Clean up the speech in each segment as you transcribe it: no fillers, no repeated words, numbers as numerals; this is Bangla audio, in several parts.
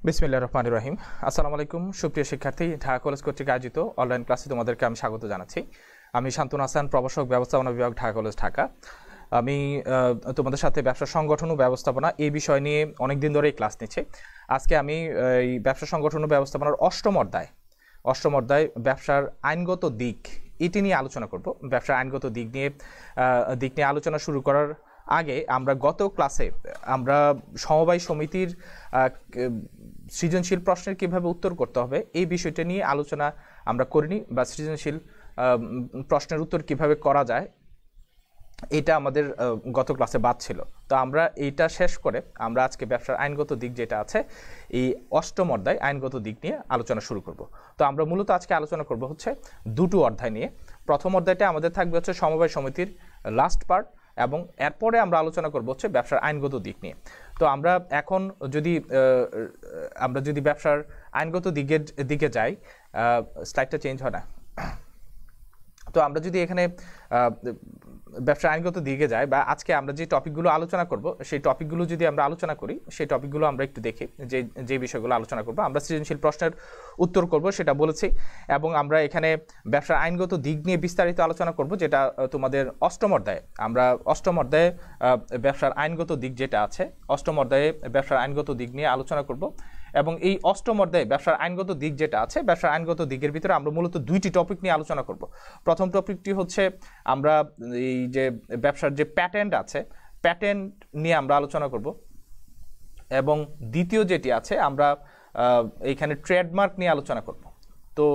বিসমিল্লাহির রহমানির রহিম। আসসালামু আলাইকুম সুপ্রিয় শিক্ষার্থী, ঢাকা কলেজ কর্তৃক আয়োজিত অনলাইন ক্লাসে তোমাদেরকে আমি স্বাগত জানাচ্ছি। আমি শান্তনু হাসান, প্রভাষক ব্যবস্থাপনা বিভাগ, ঢাকা কলেজ, ঢাকা। আমি তোমাদের সাথে ব্যবসা সংগঠন ও ব্যবস্থাপনা এই বিষয় নিয়ে অনেক দিন ধরেই ক্লাস নিচ্ছি। আজকে আমি এই ব্যবসা সংগঠন ও ব্যবস্থাপনার অষ্টম অধ্যায় ব্যবসার আইনগত দিক এটি নিয়ে আলোচনা করব। ব্যবসার আইনগত দিক নিয়ে আলোচনা শুরু করার আগে আমরা গত ক্লাসে আমরা সমবায় সমিতির সৃজনশীল প্রশ্নের কিভাবে উত্তর করতে হবে এই বিষয়টা নিয়ে আলোচনা আমরা করিনি, বা সৃজনশীল প্রশ্নের উত্তর কিভাবে করা যায় এটা আমাদের গত ক্লাসে বাদ ছিল। তো আমরা এইটা শেষ করে আমরা আজকে ব্যবসার আইনগত দিক যেটা আছে এই অষ্টম অধ্যায় আইনগত দিক নিয়ে আলোচনা শুরু করব। তো আমরা মূলত আজকে আলোচনা করব হচ্ছে দুটো অধ্যায় নিয়ে। প্রথম অধ্যায়টা আমাদের থাকবে হচ্ছে সমবায় সমিতির লাস্ট পার্ট, এবং এরপরে আমরা আলোচনা করব হচ্ছে ব্যবসার আইনগত দিক নিয়ে। তো আমরা এখন যদি ব্যবসার আইনগত দিকে যাই, স্লাইডটা চেঞ্জ হয় না। তো আমরা যদি এখানে ব্যবসার আইনগত দিকে যাই, বা আজকে আমরা যে টপিকগুলো আলোচনা করব সেই টপিকগুলো যদি আমরা আলোচনা করি, সেই টপিকগুলো আমরা একটু দেখি যে বিষয়গুলো আলোচনা করব। আমরা সৃজনশীল প্রশ্নের উত্তর করব সেটা বলেছি, এবং আমরা এখানে ব্যবসার আইনগত দিক নিয়ে বিস্তারিত আলোচনা করব, যেটা তোমাদের অষ্টম অধ্যায়ে ব্যবসার আইনগত দিক যেটা আছে, অষ্টম অধ্যায়ে ব্যবসার আইনগত দিক নিয়ে আলোচনা করব। এবং এই অষ্টম অধ্যায়ে ব্যবসার আইনগত দিক যেটা আছে, ব্যবসার আইনগত দিকের ভিতরে আমরা মূলত দুইটি টপিক নিয়ে আলোচনা করব। প্রথম টপিকটি হচ্ছে আমরা এই যে ব্যবসার যে প্যাটেন্ট আছে, প্যাটেন্ট নিয়ে আমরা আলোচনা করব, এবং দ্বিতীয় যেটি আছে আমরা এইখানে ট্রেডমার্ক নিয়ে আলোচনা করব। তো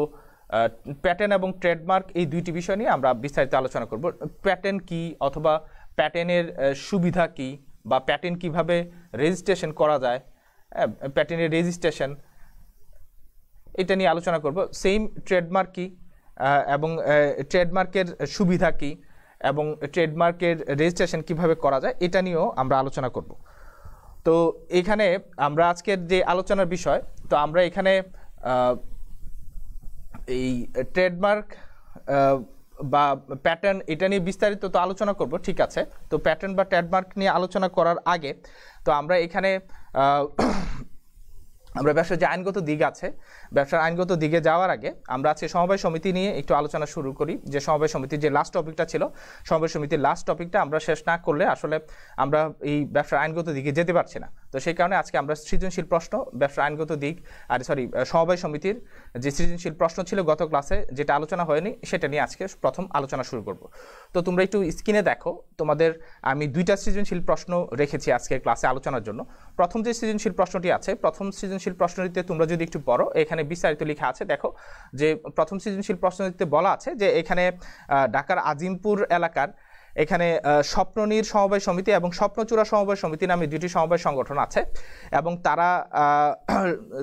প্যাটেন্ট এবং ট্রেডমার্ক এই দুইটি বিষয় নিয়ে আমরা বিস্তারিত আলোচনা করব। প্যাটেন্ট কি, অথবা প্যাটেন্টের সুবিধা কি, বা প্যাটেন্ট কিভাবে রেজিস্ট্রেশন করা যায়, প্যাটেন্টের রেজিস্ট্রেশন এটা নিয়ে আলোচনা করব। সেম ট্রেডমার্ক কি, এবং ট্রেডমার্কের সুবিধা কি, এবং ট্রেডমার্কের রেজিস্ট্রেশন কিভাবে করা যায় এটা নিয়েও আমরা আলোচনা করব। তো এখানে আমরা আজকের যে আলোচনার বিষয়, তো আমরা এখানে এই ট্রেডমার্ক বা প্যাটার্ন এটা নিয়ে বিস্তারিত তো আলোচনা করব, ঠিক আছে। তো প্যাটার্ন বা ট্রেডমার্ক নিয়ে আলোচনা করার আগে তো আমরা এখানে আমরা ব্যবসার যে আইনগত দিক আছে, ব্যবসার আইনগত দিকে যাওয়ার আগে আমরা আজকে সমবায় সমিতি নিয়ে একটু আলোচনা শুরু করি। যে সমবায় সমিতির যে লাস্ট টপিকটা ছিল, সমবায় সমিতির লাস্ট টপিকটা আমরা শেষ না করলে আসলে আমরা এই ব্যবসার আইনগত দিকে যেতে পারছি না। তো সেই কারণে আজকে আমরা সৃজনশীল প্রশ্ন, ব্যবসার আইনগত দিক সমবায় সমিতির যে সৃজনশীল প্রশ্ন ছিল গত ক্লাসে যেটা আলোচনা হয়নি, সেটা নিয়ে আজকে প্রথম আলোচনা শুরু করব। তো তোমরা একটু স্ক্রিনে দেখো, তোমাদের আমি দুইটা সৃজনশীল প্রশ্ন রেখেছি আজকের ক্লাসে আলোচনার জন্য। প্রথম যে সৃজনশীল প্রশ্নটি আছে, প্রথম সৃজনশীল প্রশ্নটিতে তোমরা যদি একটু পড়ো, এখানে বিস্তারিত লেখা আছে। দেখো যে প্রথম সৃজনশীল প্রশ্নটিতে বলা আছে যে এখানে ঢাকার আজিমপুর এলাকার এখানে স্বপ্ননীর সমবায় সমিতি এবং স্বপ্নচূড়া সমবায় সমিতি নামে দুটি সমবায় সংগঠন আছে, এবং তারা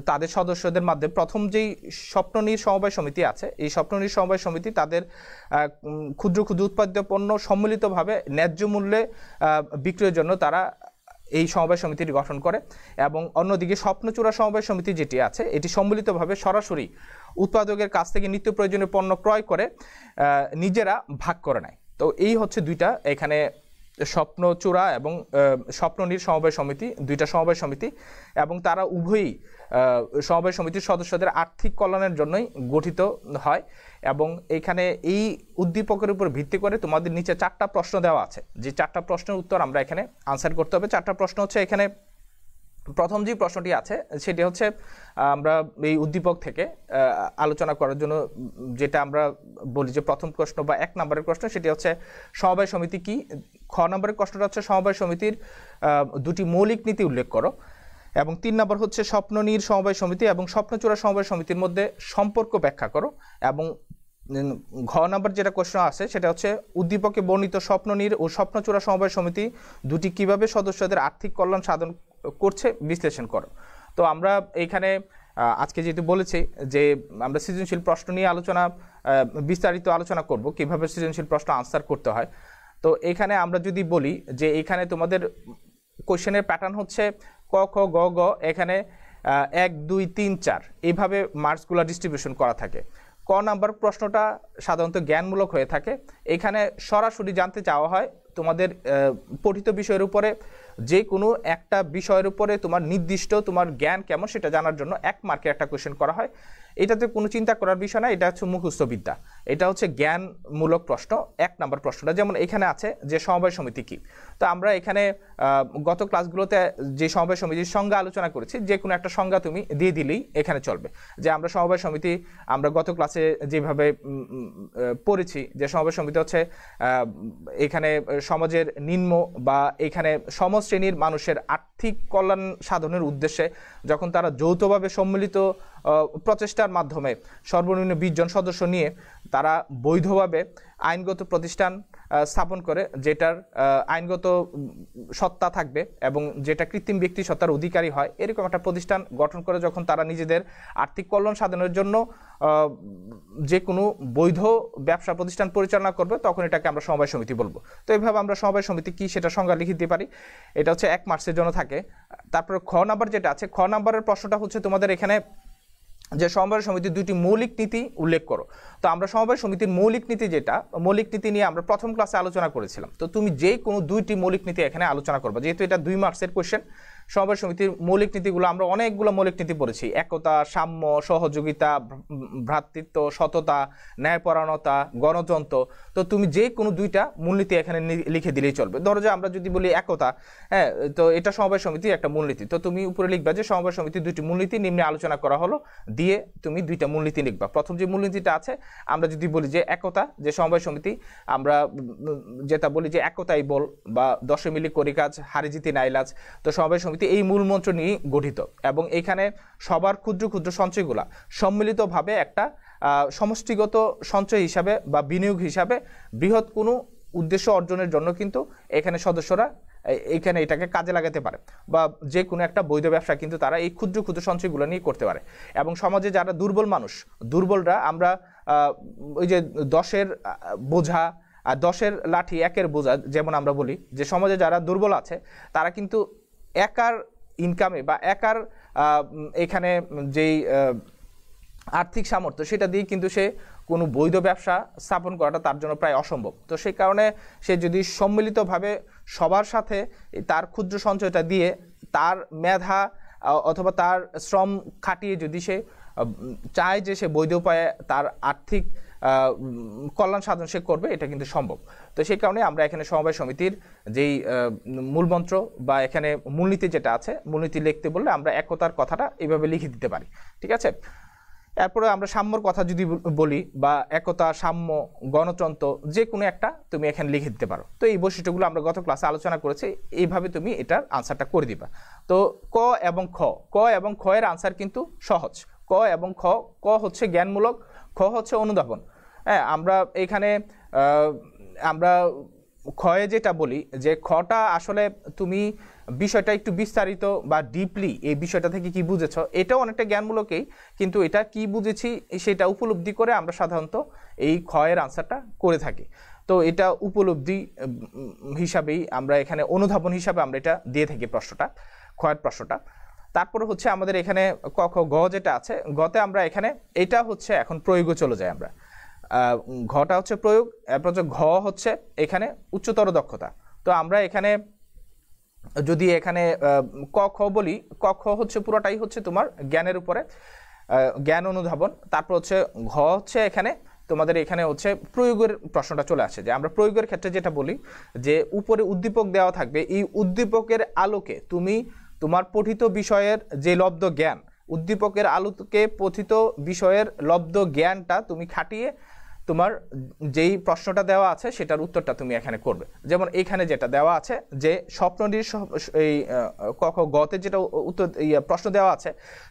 তাদের সদস্যদের মধ্যে প্রথম যেই স্বপ্ননীর সমবায় সমিতি আছে, এই স্বপ্ননীর সমবায় সমিতি তাদের ক্ষুদ্র ক্ষুদ্র উৎপাদিত পণ্য সম্মিলিতভাবে ন্যায্য মূল্যে বিক্রয়ের জন্য তারা এই সমবায় সমিতিটি গঠন করে, এবং অন্যদিকে স্বপ্নচূড়া সমবায় সমিতি যেটি আছে এটি সম্মিলিতভাবে সরাসরি উৎপাদকের কাছ থেকে নিত্য প্রয়োজনীয় পণ্য ক্রয় করে নিজেরা ভাগ করে নেয়। তো এই হচ্ছে দুইটা এখানে স্বপ্নচূড়া এবং স্বপ্ননীর সমবায় সমিতি, দুইটা সমবায় সমিতি, এবং তারা উভয়ই সমবায় সমিতির সদস্যদের আর্থিক কল্যাণের জন্যই গঠিত হয়। এবং এখানে এই উদ্দীপকের উপর ভিত্তি করে তোমাদের নিচে 4টা প্রশ্ন দেওয়া আছে, যে 4টা প্রশ্নের উত্তর আমরা এখানে আনসার করতে হবে। 4টা প্রশ্ন হচ্ছে, এখানে প্রথম যে প্রশ্নটি আছে সেটি হচ্ছে আমরা এই উদ্দীপক থেকে আলোচনা করার জন্য যেটা আমরা বলি যে প্রথম প্রশ্ন বা 1 নম্বরের প্রশ্ন, সেটি হচ্ছে সমবায় সমিতি কি। খ নম্বরের প্রশ্নটা হচ্ছে সমবায় সমিতির দুটি মৌলিক নীতি উল্লেখ করো, এবং 3 নম্বর হচ্ছে স্বপ্ননীর সমবায় সমিতি এবং স্বপ্নচূড়া সমবায় সমিতির মধ্যে সম্পর্ক ব্যাখ্যা করো, এবং ঘ নম্বর যেটা প্রশ্ন আছে সেটা হচ্ছে উদ্দীপকে বর্ণিত স্বপ্ননীর ও স্বপ্নচূড়া সমবায় সমিতি দুটি কিভাবে সদস্যদের আর্থিক কল্যাণ সাধন করছে বিশ্লেষণ করো। তো আমরা এইখানে আজকে যেহেতু বলেছি যে আমরা সৃজনশীল প্রশ্ন নিয়ে বিস্তারিত আলোচনা করব, কিভাবে সৃজনশীল প্রশ্ন আনসার করতে হয়। তো এখানে আমরা যদি বলি যে এখানে তোমাদের কোশ্চেনের প্যাটার্ন হচ্ছে ক খ গ গ, এখানে 1 2 3 4 এইভাবে মার্কসগুলো ডিস্ট্রিবিউশন করা থাকে। ক নাম্বার প্রশ্নটা সাধারণত জ্ঞানমূলক হয়ে থাকে, এখানে সরাসরি জানতে চাওয়া হয় তোমাদের পঠিত বিষয়ের উপরে যে কোনো একটা বিষয়ের উপরে তোমার নির্দিষ্ট তোমার জ্ঞান কেমন সেটা জানার জন্য 1 মার্কের একটা কোয়েশ্চেন করা হয়। এটাতে কোনো চিন্তা করার বিষয় না, এটা হচ্ছে মুখস্থ বিদ্যা, এটা হচ্ছে জ্ঞানমূলক প্রশ্ন। 1 নাম্বার প্রশ্নটা যেমন এখানে আছে যে সমবায় সমিতি কি। তো আমরা এখানে গত ক্লাসগুলোতে যে সমবায় সমিতির সংজ্ঞা আলোচনা করেছি, যে কোনো একটা সংজ্ঞা তুমি দিয়ে দিলেই এখানে চলবে। যে আমরা সমবায় সমিতি আমরা গত ক্লাসে যেভাবে পড়েছি যে সমবায় সমিতি হচ্ছে এখানে সমাজের নিম্ন বা এখানে সমশ্রেণীর মানুষের আর্থিক কল্যাণ সাধনের উদ্দেশ্যে যখন তারা যৌথভাবে সম্মিলিত প্রচেষ্টার মাধ্যমে সর্বনিম্ন 20 জন সদস্য নিয়ে তারা বৈধভাবে আইনগত প্রতিষ্ঠান স্থাপন করে, যেটার আইনগত সত্তা থাকবে এবং যেটা কৃত্রিম ব্যক্তি সত্তার অধিকারী হয়, এরকম একটা প্রতিষ্ঠান গঠন করে যখন তারা নিজেদের আর্থিক কল্যাণ সাধনের জন্য যে কোনো বৈধ ব্যবসা প্রতিষ্ঠান পরিচালনা করবে, তখন এটাকে আমরা সমবায় সমিতি বলবো। তো এইভাবে আমরা সমবায় সমিতি কি সেটা সংজ্ঞা লিখে দিতে পারি। এটা হচ্ছে 1 মার্কসের জন্য থাকে। তারপরে খ নাম্বার যেটা আছে, খ নাম্বারের প্রশ্নটা হচ্ছে তোমাদের এখানে যে সমবায় সমিতির 2টি মৌলিক নীতি উল্লেখ করো। তো আমরা সমবায় সমিতির মৌলিক নীতি যেটা, মৌলিক নীতি নিয়ে আমরা প্রথম ক্লাসে আলোচনা করেছিলাম। তো তুমি যে কোনো 2টি মৌলিক নীতি এখানে আলোচনা করবে, যেহেতু এটা 2 মার্কসের কোয়েশ্চেন। সমবায় সমিতির মৌলিক নীতিগুলো আমরা অনেকগুলো মৌলিক নীতি পড়েছি, একতা, সাম্য, সহযোগিতা, ভ্রাতৃত্ব, সততা, ন্যায়পরায়ণতা, গণতন্ত্র। তো তুমি যে কোনো 2টা মূলনীতি এখানে লিখে দিলেই চলবে। ধরো যে আমরা যদি বলি একতা, হ্যাঁ, তো এটা সমবায় সমিতির একটা মূলনীতি। তো তুমি উপরে লিখবা যে সমবায় সমিতির 2টি মূলনীতি নিম্নে আলোচনা করা হলো, দিয়ে তুমি 2টা মূলনীতি লিখবা। প্রথম যে মূলনীতিটা আছে, আমরা যদি বলি যে একতা, যে সমবায় সমিতি আমরা যেটা বলি যে একতাই বল বা 10 মিলি করি কাজ হারি জিতি নাইলাজ। তো সমবায় সমিতি এই মূল মন্ত্র নিয়ে গঠিত এবং এখানে সবার ক্ষুদ্র ক্ষুদ্র সঞ্চয়গুলা সম্মিলিতভাবে একটা সমষ্টিগত সঞ্চয় হিসাবে বা বিনিয়োগ হিসাবে বৃহৎ কোনো উদ্দেশ্য অর্জনের জন্য কিন্তু এখানে সদস্যরা এইখানে এটাকে কাজে লাগাতে পারে, বা যে কোনো একটা বৈধ ব্যবসা কিন্তু তারা এই ক্ষুদ্র ক্ষুদ্র সঞ্চয়গুলো নিয়ে করতে পারে। এবং সমাজে যারা দুর্বল মানুষ, দুর্বলরা আমরা ওই যে 10-এর বোঝা আর 10-এর লাঠি 1-এর বোঝা, যেমন আমরা বলি যে সমাজে যারা দুর্বল আছে তারা কিন্তু একার ইনকামে বা একার এখানে যেই আর্থিক সামর্থ্য সেটা দিয়ে কিন্তু সে কোনো বৈধ ব্যবসা স্থাপন করাটা তার জন্য প্রায় অসম্ভব। তো সেই কারণে সে যদি সম্মিলিতভাবে সবার সাথে তার ক্ষুদ্র সঞ্চয়টা দিয়ে তার মেধা অথবা তার শ্রম খাটিয়ে যদি সে চায় যে সে বৈধ উপায়ে তার আর্থিক কল্যাণ সাধন সে করবে, এটা কিন্তু সম্ভব। তো সেই কারণে আমরা এখানে সমবায় সমিতির যেই মূলমন্ত্র বা এখানে মূলনীতি যেটা আছে, মূলনীতি লিখতে বললে আমরা একতার কথাটা এইভাবে লিখে দিতে পারি, ঠিক আছে। এরপরে আমরা সাম্যর কথা যদি বলি, বা একতা, সাম্য, গণতন্ত্র, যে কোনো একটা তুমি এখানে লিখে দিতে পারো। তো এই বৈশিষ্ট্যগুলো আমরা গত ক্লাসে আলোচনা করেছি, এইভাবে তুমি এটার আনসারটা করে দিবা। তো ক এবং খ, ক এবং খ এর আনসার কিন্তু সহজ। ক এবং খ, ক হচ্ছে জ্ঞানমূলক, খ হচ্ছে অনুধাবন। হ্যাঁ, আমরা এখানে আমরা খয়ে যেটা বলি যে খটা আসলে তুমি বিষয়টা একটু বিস্তারিত বা ডিপলি এই বিষয়টা থেকে কি বুঝেছ, এটাও অনেকটা জ্ঞানমূলকই, কিন্তু এটা কি বুঝেছি সেটা উপলব্ধি করে আমরা সাধারণত এই খয়ের আনসারটা করে থাকি। তো এটা উপলব্ধি হিসাবেই আমরা এখানে অনুধাবন হিসাবে আমরা এটা দিয়ে থাকি প্রশ্নটা, খয়ের প্রশ্নটা। তারপরে হচ্ছে আমাদের এখানে ক খ গ যেটা আছে, গতে আমরা এখানে এটা হচ্ছে এখন প্রয়োগে চলে যাই আমরা। ঘটা হচ্ছে প্রয়োগ, এরপর হচ্ছে ঘ হচ্ছে এখানে উচ্চতর দক্ষতা। তো আমরা এখানে যদি এখানে ক খ বলি, ক খ হচ্ছে পুরোটাই হচ্ছে তোমার জ্ঞানের উপরে, জ্ঞান অনুধাবন। তারপর হচ্ছে ঘ হচ্ছে এখানে তোমাদের এখানে হচ্ছে প্রয়োগের প্রশ্নটা চলে আসে, যে আমরা প্রয়োগের ক্ষেত্রে যেটা বলি যে উপরে উদ্দীপক দেওয়া থাকবে, এই উদ্দীপকের আলোকে তুমি তোমার পঠিত বিষয়ের যে লব্ধ জ্ঞান, উদ্দীপকের আলোকে পঠিত বিষয়ের লব্ধ জ্ঞানটা তুমি খাটিয়ে তোমার যেই প্রশ্নটা দেওয়া আছে সেটার উত্তরটা তুমি এখানে করবে। যেমন এখানে যেটা দেওয়া আছে যে স্বপ্ননির এই ক খ গতে যেটা উত্তর প্রশ্ন দেওয়া আছে,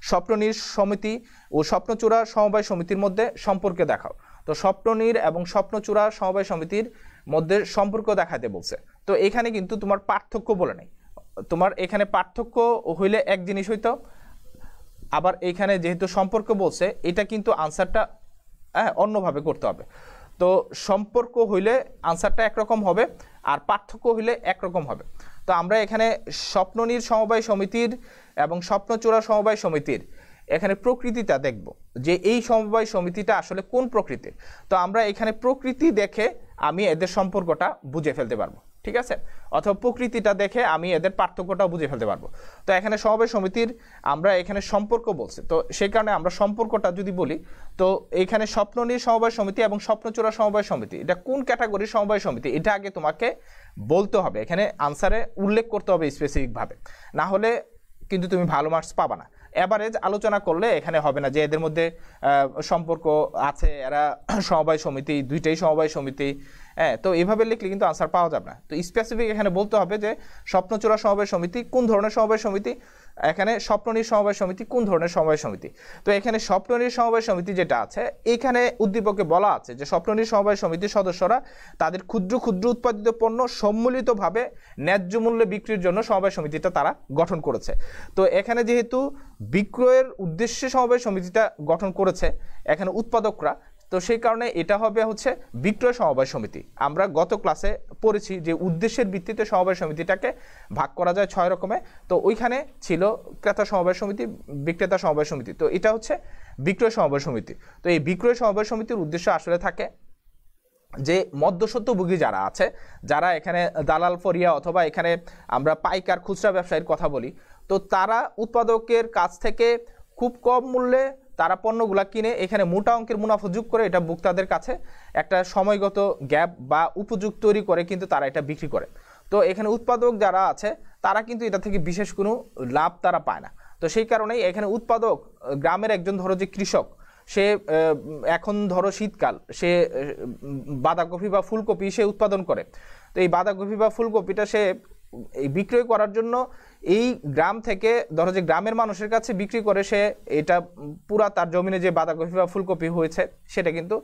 স্বপ্ননির সমিতি ও স্বপ্নচূড়া সমবায় সমিতির মধ্যে সম্পর্কে দেখাও। তো স্বপ্ননির এবং স্বপ্নচূড়া সমবায় সমিতির মধ্যে সম্পর্ক দেখাতে বলছে। তো এখানে কিন্তু তোমার পার্থক্য বলে নাই, তোমার এখানে পার্থক্য হইলে এক জিনিস হইতো, আবার এখানে যেহেতু সম্পর্ক বলছে এটা কিন্তু আনসারটা অন্যভাবে করতে হবে। তো সম্পর্ক হইলে আনসারটা একরকম হবে আর পার্থক্য হইলে একরকম হবে। তো আমরা এখানে স্বপ্ননির সমবায় সমিতির এবং স্বপ্নচূড়া সমবায় সমিতির এখানে প্রকৃতিটা দেখব, যে এই সমবায় সমিতিটা আসলে কোন প্রকৃতির। তো আমরা এখানে প্রকৃতি দেখে আমি এদের সম্পর্কটা বুঝে ফেলতে পারবো, ঠিক আছে, অথবা প্রকৃতিটা দেখে আমি এদের পার্থক্যটাও বুঝে ফেলতে পারবো। তো এখানে সমবায় সমিতির আমরা এখানে সম্পর্ক বলছি, তো সেই কারণে আমরা সম্পর্কটা যদি বলি, তো এইখানে স্বপ্ননীড় সমবায় সমিতি এবং স্বপ্নচূড়া সমবায় সমিতি এটা কোন ক্যাটাগরির সমবায় সমিতি এটা আগে তোমাকে বলতে হবে, এখানে আনসারে উল্লেখ করতে হবে স্পেসিফিকভাবে, না হলে কিন্তু তুমি ভালো মার্কস পাবা না। এভারেজ আলোচনা করলে এখানে হবে না যে এদের মধ্যে সম্পর্ক আছে, এরা সমবায় সমিতি, দুইটাই সমবায় সমিতি, হ্যাঁ, তো এইভাবে লিখলে কিন্তু আনসার পাওয়া যাবে না। তো স্পেসিফিক এখানে বলতে হবে যে স্বপ্নচূড়া সমবায় সমিতি কোন ধরনের সমবায় সমিতি, এখানে স্বপ্ননীড় সমবায় সমিতি কোন ধরনের সমবায় সমিতি। তো এখানে স্বপ্ননীড় সমবায় সমিতি যেটা আছে, এখানে উদ্দীপকে বলা আছে যে স্বপ্ননীড় সমবায় সমিতির সদস্যরা তাদের ক্ষুদ্র ক্ষুদ্র উৎপাদিত পণ্য সম্মিলিতভাবে ন্যায্য মূল্যে বিক্রির জন্য সমবায় সমিতিটা তারা গঠন করেছে। তো এখানে যেহেতু বিক্রয়ের উদ্দেশ্যে সমবায় সমিতিটা গঠন করেছে এখানে উৎপাদকরা, তো সেই কারণে এটা হবে হচ্ছে বিক্রয় সমবায় সমিতি। আমরা গত ক্লাসে পড়েছি যে উদ্দেশ্যের ভিত্তিতে সমবায় সমিতিটাকে ভাগ করা যায় 6 রকমে। তো ওইখানে ছিল ক্রেতা সমবায় সমিতি, বিক্রেতা সমবায় সমিতি, তো এটা হচ্ছে বিক্রয় সমবায় সমিতি। তো এই বিক্রয় সমবায় সমিতির উদ্দেশ্য আসলে থাকে যে মধ্যস্বত্বভোগী যারা আছে, যারা এখানে দালাল ফরিয়া অথবা এখানে আমরা পাইকার খুচরা ব্যবসায়ীর কথা বলি, তো তারা উৎপাদকের কাছ থেকে খুব কম মূল্যে তারা পণ্যগুলা কিনে এখানে মোটা অঙ্কের মুনাফা যোগ করে এটা ভোক্তাদের কাছে একটা সময়গত গ্যাপ বা উপযোগ তৈরি করে কিন্তু তারা এটা বিক্রি করে। তো এখানে উৎপাদক যারা আছে তারা কিন্তু এটা থেকে বিশেষ কোনো লাভ তারা পায় না। তো সেই কারণেই এখানে উৎপাদক গ্রামের একজন ধরো যে কৃষক, সে এখন ধরো শীতকাল, সে বাঁধাকপি বা ফুলকপি সে উৎপাদন করে, তো এই বাঁধাকপি বা ফুলকপিটা সে এই বিক্রয় করার জন্য এই গ্রাম থেকে ধরো যে গ্রামের মানুষের কাছে বিক্রি করে, সে এটা পুরা তার জমিনে যে বাঁধাকপি বা ফুলকপি হয়েছে সেটা কিন্তু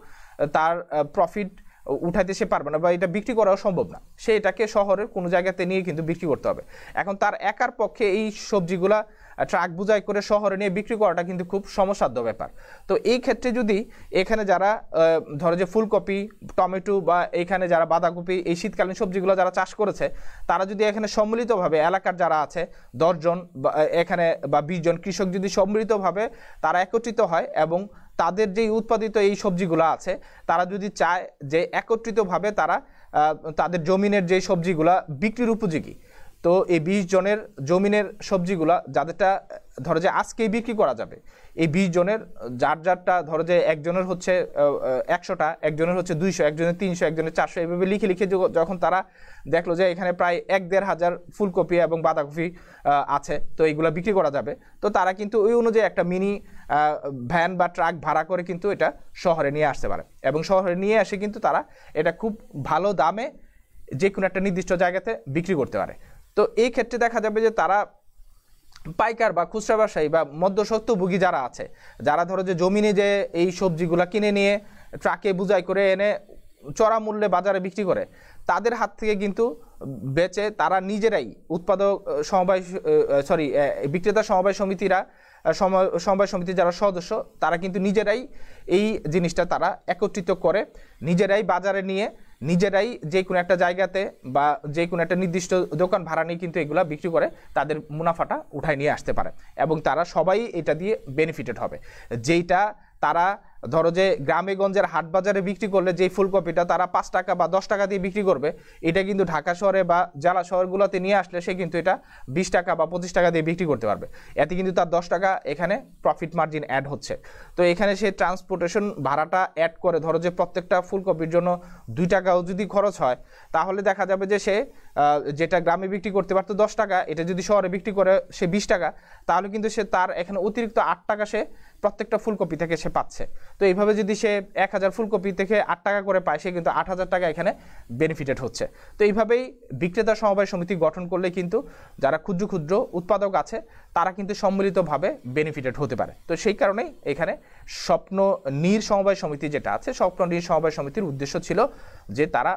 তার প্রফিট উঠাইতে সে পারবে না বা এটা বিক্রি করাও সম্ভব না, সে এটাকে শহরের কোনো জায়গাতে নিয়ে কিন্তু বিক্রি করতে হবে। এখন তার একার পক্ষে এই সবজিগুলা ট্রাক বোঝাই করে শহরে নিয়ে বিক্রি করাটা কিন্তু খুব সমস্যার ব্যাপার। তো এই ক্ষেত্রে যদি এখানে যারা ধরো যে ফুলকপি, টমেটো বা এইখানে যারা বাঁধাকপি, এই শীতকালীন সবজিগুলো যারা চাষ করেছে, তারা যদি এখানে সম্মিলিতভাবে এলাকার যারা আছে 10 জন এখানে বা 20 জন কৃষক যদি সম্মিলিতভাবে তারা একত্রিত হয় এবং তাদের যেই উৎপাদিত এই সবজিগুলো আছে তারা যদি চায় যে একত্রিতভাবে তারা তাদের জমিনের যে সবজিগুলা বিক্রির উপযোগী, তো এই 20 জনের জমিনের সবজিগুলা যাদেরটা ধরো যে আজকেই বিক্রি করা যাবে, এই 20 জনের যার যারটা ধরো যে একজনের হচ্ছে 100টা, একজনের হচ্ছে 200, একজনের 300, একজনের 400, এইভাবে লিখে লিখে যখন তারা দেখলো যে এখানে প্রায় 1-1.5 হাজার ফুলকপি এবং বাঁধাকপি আছে, তো এইগুলো বিক্রি করা যাবে, তো তারা কিন্তু ওই অনুযায়ী একটা মিনি ভ্যান বা ট্রাক ভাড়া করে কিন্তু এটা শহরে নিয়ে আসতে পারে এবং শহরে নিয়ে এসে কিন্তু তারা এটা খুব ভালো দামে যে কোনো একটা নির্দিষ্ট জায়গাতে বিক্রি করতে পারে। তো এই ক্ষেত্রে দেখা যাবে যে তারা পাইকার বা খুচরা ব্যবসায়ী বা মধ্যস্বত্বভোগী যারা আছে, যারা ধরো যে জমিনে যে এই সবজিগুলা কিনে নিয়ে ট্রাকে বোঝাই করে এনে চড়া মূল্যে বাজারে বিক্রি করে, তাদের হাত থেকে কিন্তু বেচে তারা নিজেরাই উৎপাদক সমবায় বিক্রেতা সমবায় সমিতিরা সমবায় সমিতির যারা সদস্য তারা কিন্তু নিজেরাই এই জিনিসটা তারা একত্রিত করে নিজেরাই বাজারে নিয়ে নিজেরাই যে কোনো একটা জায়গাতে বা যে কোনো একটা নির্দিষ্ট দোকান ভাড়া নিয়ে কিন্তু এগুলা বিক্রি করে তাদের মুনাফাটা উঠায় নিয়ে আসতে পারে এবং তারা সবাই এটা দিয়ে বেনিফিটেড হবে। যেইটা তারা ধরো যে গ্রামে গঞ্জের হাট বাজারে বিক্রি করলে যে ফুলকপিটা তারা 5 টাকা বা 10 টাকা দিয়ে বিক্রি করবে, এটা কিন্তু ঢাকা শহরে বা জেলা শহরগুলোতে নিয়ে আসলে সে কিন্তু এটা 20 টাকা বা 25 টাকা দিয়ে বিক্রি করতে পারবে, এতে কিন্তু তার 10 টাকা এখানে প্রফিট মার্জিন অ্যাড হচ্ছে। তো এখানে সে ট্রান্সপোর্টেশন ভাড়াটা অ্যাড করে ধরো যে প্রত্যেকটা ফুলকপির জন্য 2 টাকাও যদি খরচ হয়, তাহলে দেখা যাবে যে সে যেটা গ্রামে বিক্রি করতে পারতো 10 টাকা, এটা যদি শহরে বিক্রি করে সে 20 টাকা, তাহলে কিন্তু সে তার এখানে অতিরিক্ত 8 টাকা সে প্রত্যেকটা ফুলকপি থেকে সে পাচ্ছে। তো এইভাবে যদি সে 1000 ফুলকপি থেকে 8 টাকা করে পায়, সে কিন্তু 8000 টাকা এখানে বেনিফিটেড হচ্ছে। তো এইভাবেই বিক্রেতা সমবায় সমিতি গঠন করলে কিন্তু যারা ক্ষুদ্র ক্ষুদ্র উৎপাদক আছে তারা কিন্তু সম্মিলিতভাবে বেনিফিটেড হতে পারে। তো সেই কারণেই এখানে স্বপ্ননীড় সমবায় সমিতি যেটা আছে, স্বপ্ননীড় সমবায় সমিতির উদ্দেশ্য ছিল যে তারা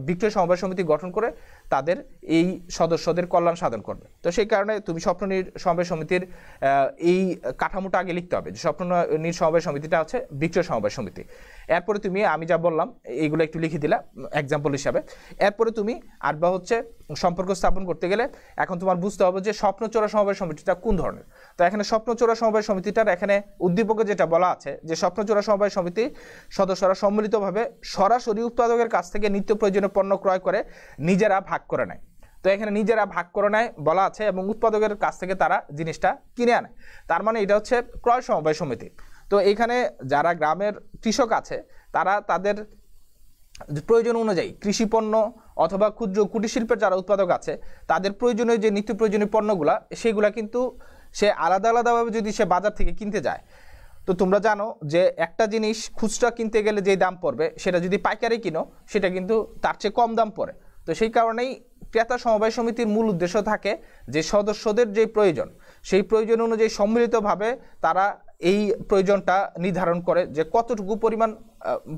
বিক্রয় সমবায় সমিতি গঠন করে তাদের এই সদস্যদের কল্যাণ সাধন করবে। তো সেই কারণে তুমি স্বপ্ননীড় সমবায় সমিতির এই কাঠামোটা আগে লিখতে হবে যে স্বপ্ননীড় সমবায় সমিতিটা হচ্ছে বিক্রয় সমবায় সমিতি। এরপরে তুমি আমি যা বললাম এইগুলো একটু লিখে দিলা এক্সাম্পল হিসাবে। এরপরে তুমি আটবা হচ্ছে সম্পর্ক স্থাপন করতে গেলে এখন তোমার বুঝতে হবে যে স্বপ্নচোরা সমবায় সমিতিটা কোন ধরনের। তো এখানে স্বপ্নচোরা সমবায় সমিতিটার এখানে উদ্দীপকে যেটা বলা আছে যে স্বপ্নচোরা সমবায় সমিতি সদস্যরা সম্মিলিতভাবে সরাসরি উৎপাদকের কাছ থেকে নিত্য প্রয়োজনীয় পণ্য ক্রয় করে নিজেরা ভাগ করে নেয়। তো এখানে নিজেরা ভাগ করে নেয় বলা আছে এবং উৎপাদকের কাছ থেকে তারা জিনিসটা কিনে আনে, তার মানে এটা হচ্ছে ক্রয় সমবায় সমিতি। তো এখানে যারা গ্রামের কৃষক আছে তারা তাদের প্রয়োজন অনুযায়ী কৃষি পণ্য অথবা ক্ষুদ্র কুটির শিল্পের যারা উৎপাদক আছে তাদের প্রয়োজনীয় যে নিত্য প্রয়োজনীয় পণ্যগুলা সেগুলা কিন্তু সে আলাদা আলাদাভাবে যদি সে বাজার থেকে কিনতে যায়, তো তোমরা জানো যে একটা জিনিস খুচরা কিনতে গেলে যে দাম পড়বে সেটা যদি পাইকারি কিনো সেটা কিন্তু তার চেয়ে কম দাম পড়ে। তো সেই কারণেই ক্রেতা সমবায় সমিতির মূল উদ্দেশ্য থাকে যে সদস্যদের যে প্রয়োজন সেই প্রয়োজন অনুযায়ী সম্মিলিতভাবে তারা এই প্রয়োজনটা নির্ধারণ করে যে কতটুকু পরিমাণ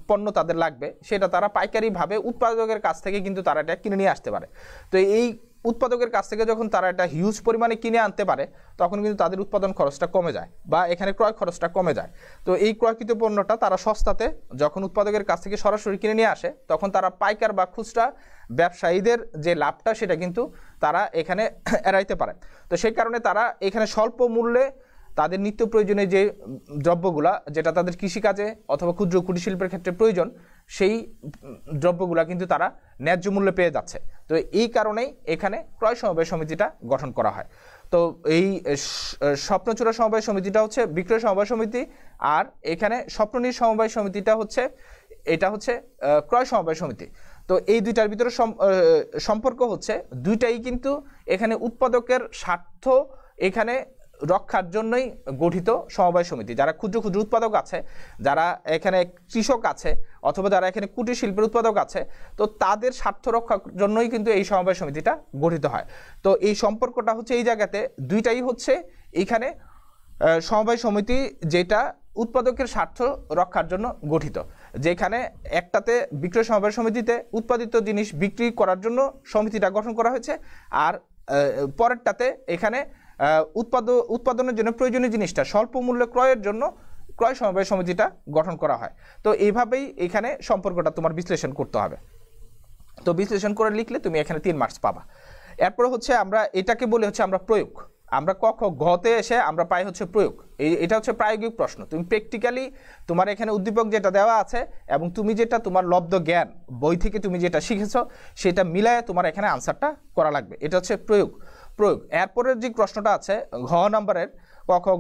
পণ্য তাদের লাগবে, সেটা তারা পাইকারিভাবে উৎপাদকের কাছ থেকে কিন্তু তারা এটা কিনে নিয়ে আসতে পারে। তো এই উৎপাদকের কাছ থেকে যখন তারা এটা হিউজ পরিমাণে কিনে আনতে পারে তখন কিন্তু তাদের উৎপাদন খরচটা কমে যায় বা এখানে ক্রয় খরচটা কমে যায়। তো এই ক্রয়কৃত পণ্যটা তারা সস্তাতে যখন উৎপাদকের কাছ থেকে সরাসরি কিনে নিয়ে আসে তখন তারা পাইকার বা খুচরা ব্যবসায়ীদের যে লাভটা সেটা কিন্তু তারা এখানে এড়াইতে পারে। তো সেই কারণে তারা এখানে স্বল্প মূল্যে তাদের নিত্য প্রয়োজনীয় যে দ্রব্যগুলা যেটা তাদের কৃষিকাজে অথবা ক্ষুদ্র কুটির শিল্পের ক্ষেত্রে প্রয়োজন সেই দ্রব্যগুলা কিন্তু তারা ন্যায্য মূল্যে পেয়ে যাচ্ছে। তো এই কারণেই এখানে ক্রয় সমবায় সমিতিটা গঠন করা হয়। তো এই স্বপ্নচূড়া সমবায় সমিতিটা হচ্ছে বিক্রয় সমবায় সমিতি, আর এখানে স্বপ্ননীড় সমবায় সমিতিটা হচ্ছে এটা হচ্ছে ক্রয় সমবায় সমিতি। তো এই দুইটার ভিতরে সম্পর্ক হচ্ছে দুইটাই কিন্তু এখানে উৎপাদকের স্বার্থ এখানে রক্ষার জন্যই গঠিত সমবায় সমিতি। যারা ক্ষুদ্র ক্ষুদ্র উৎপাদক আছে, যারা এখানে কৃষক আছে অথবা যারা এখানে কুটির শিল্পের উৎপাদক আছে, তো তাদের স্বার্থ রক্ষার জন্যই কিন্তু এই সমবায় সমিতিটা গঠিত হয়। তো এই সম্পর্কটা হচ্ছে এই জায়গাতে দুইটাই হচ্ছে এখানে সমবায় সমিতি যেটা উৎপাদকের স্বার্থ রক্ষার জন্য গঠিত, যেখানে একটাতে বিক্রয় সমবায় সমিতিতে উৎপাদিত জিনিস বিক্রি করার জন্য সমিতিটা গঠন করা হয়েছে, আর পরেরটাতে এখানে উৎপাদনের জন্য প্রয়োজনীয় জিনিসটা স্বল্প মূল্যে ক্রয়ের জন্য ক্রয় সমবায় সমিতিটা গঠন করা হয়। তো এইভাবেই এখানে সম্পর্কটা তোমার বিশ্লেষণ করতে হবে। তো বিশ্লেষণ করে লিখলে তুমি এখানে 3 মার্কস পাবা। এরপর হচ্ছে আমরা এটাকে বলে হচ্ছে আমরা প্রয়োগ। আমরা ঘতে এসে আমরা পাই হচ্ছে প্রয়োগ। এটা হচ্ছে প্রায়োগিক প্রশ্ন। তুমি প্র্যাকটিক্যালি তোমার এখানে উদ্দীপক যেটা দেওয়া আছে এবং তুমি যেটা তোমার লব্ধ জ্ঞান বই থেকে তুমি যেটা শিখেছো সেটা মিলায়ে তোমার এখানে আনসারটা করা লাগবে। এটা হচ্ছে প্রয়োগ। এরপরের যে প্রশ্নটা আছে ঘ নাম্বারের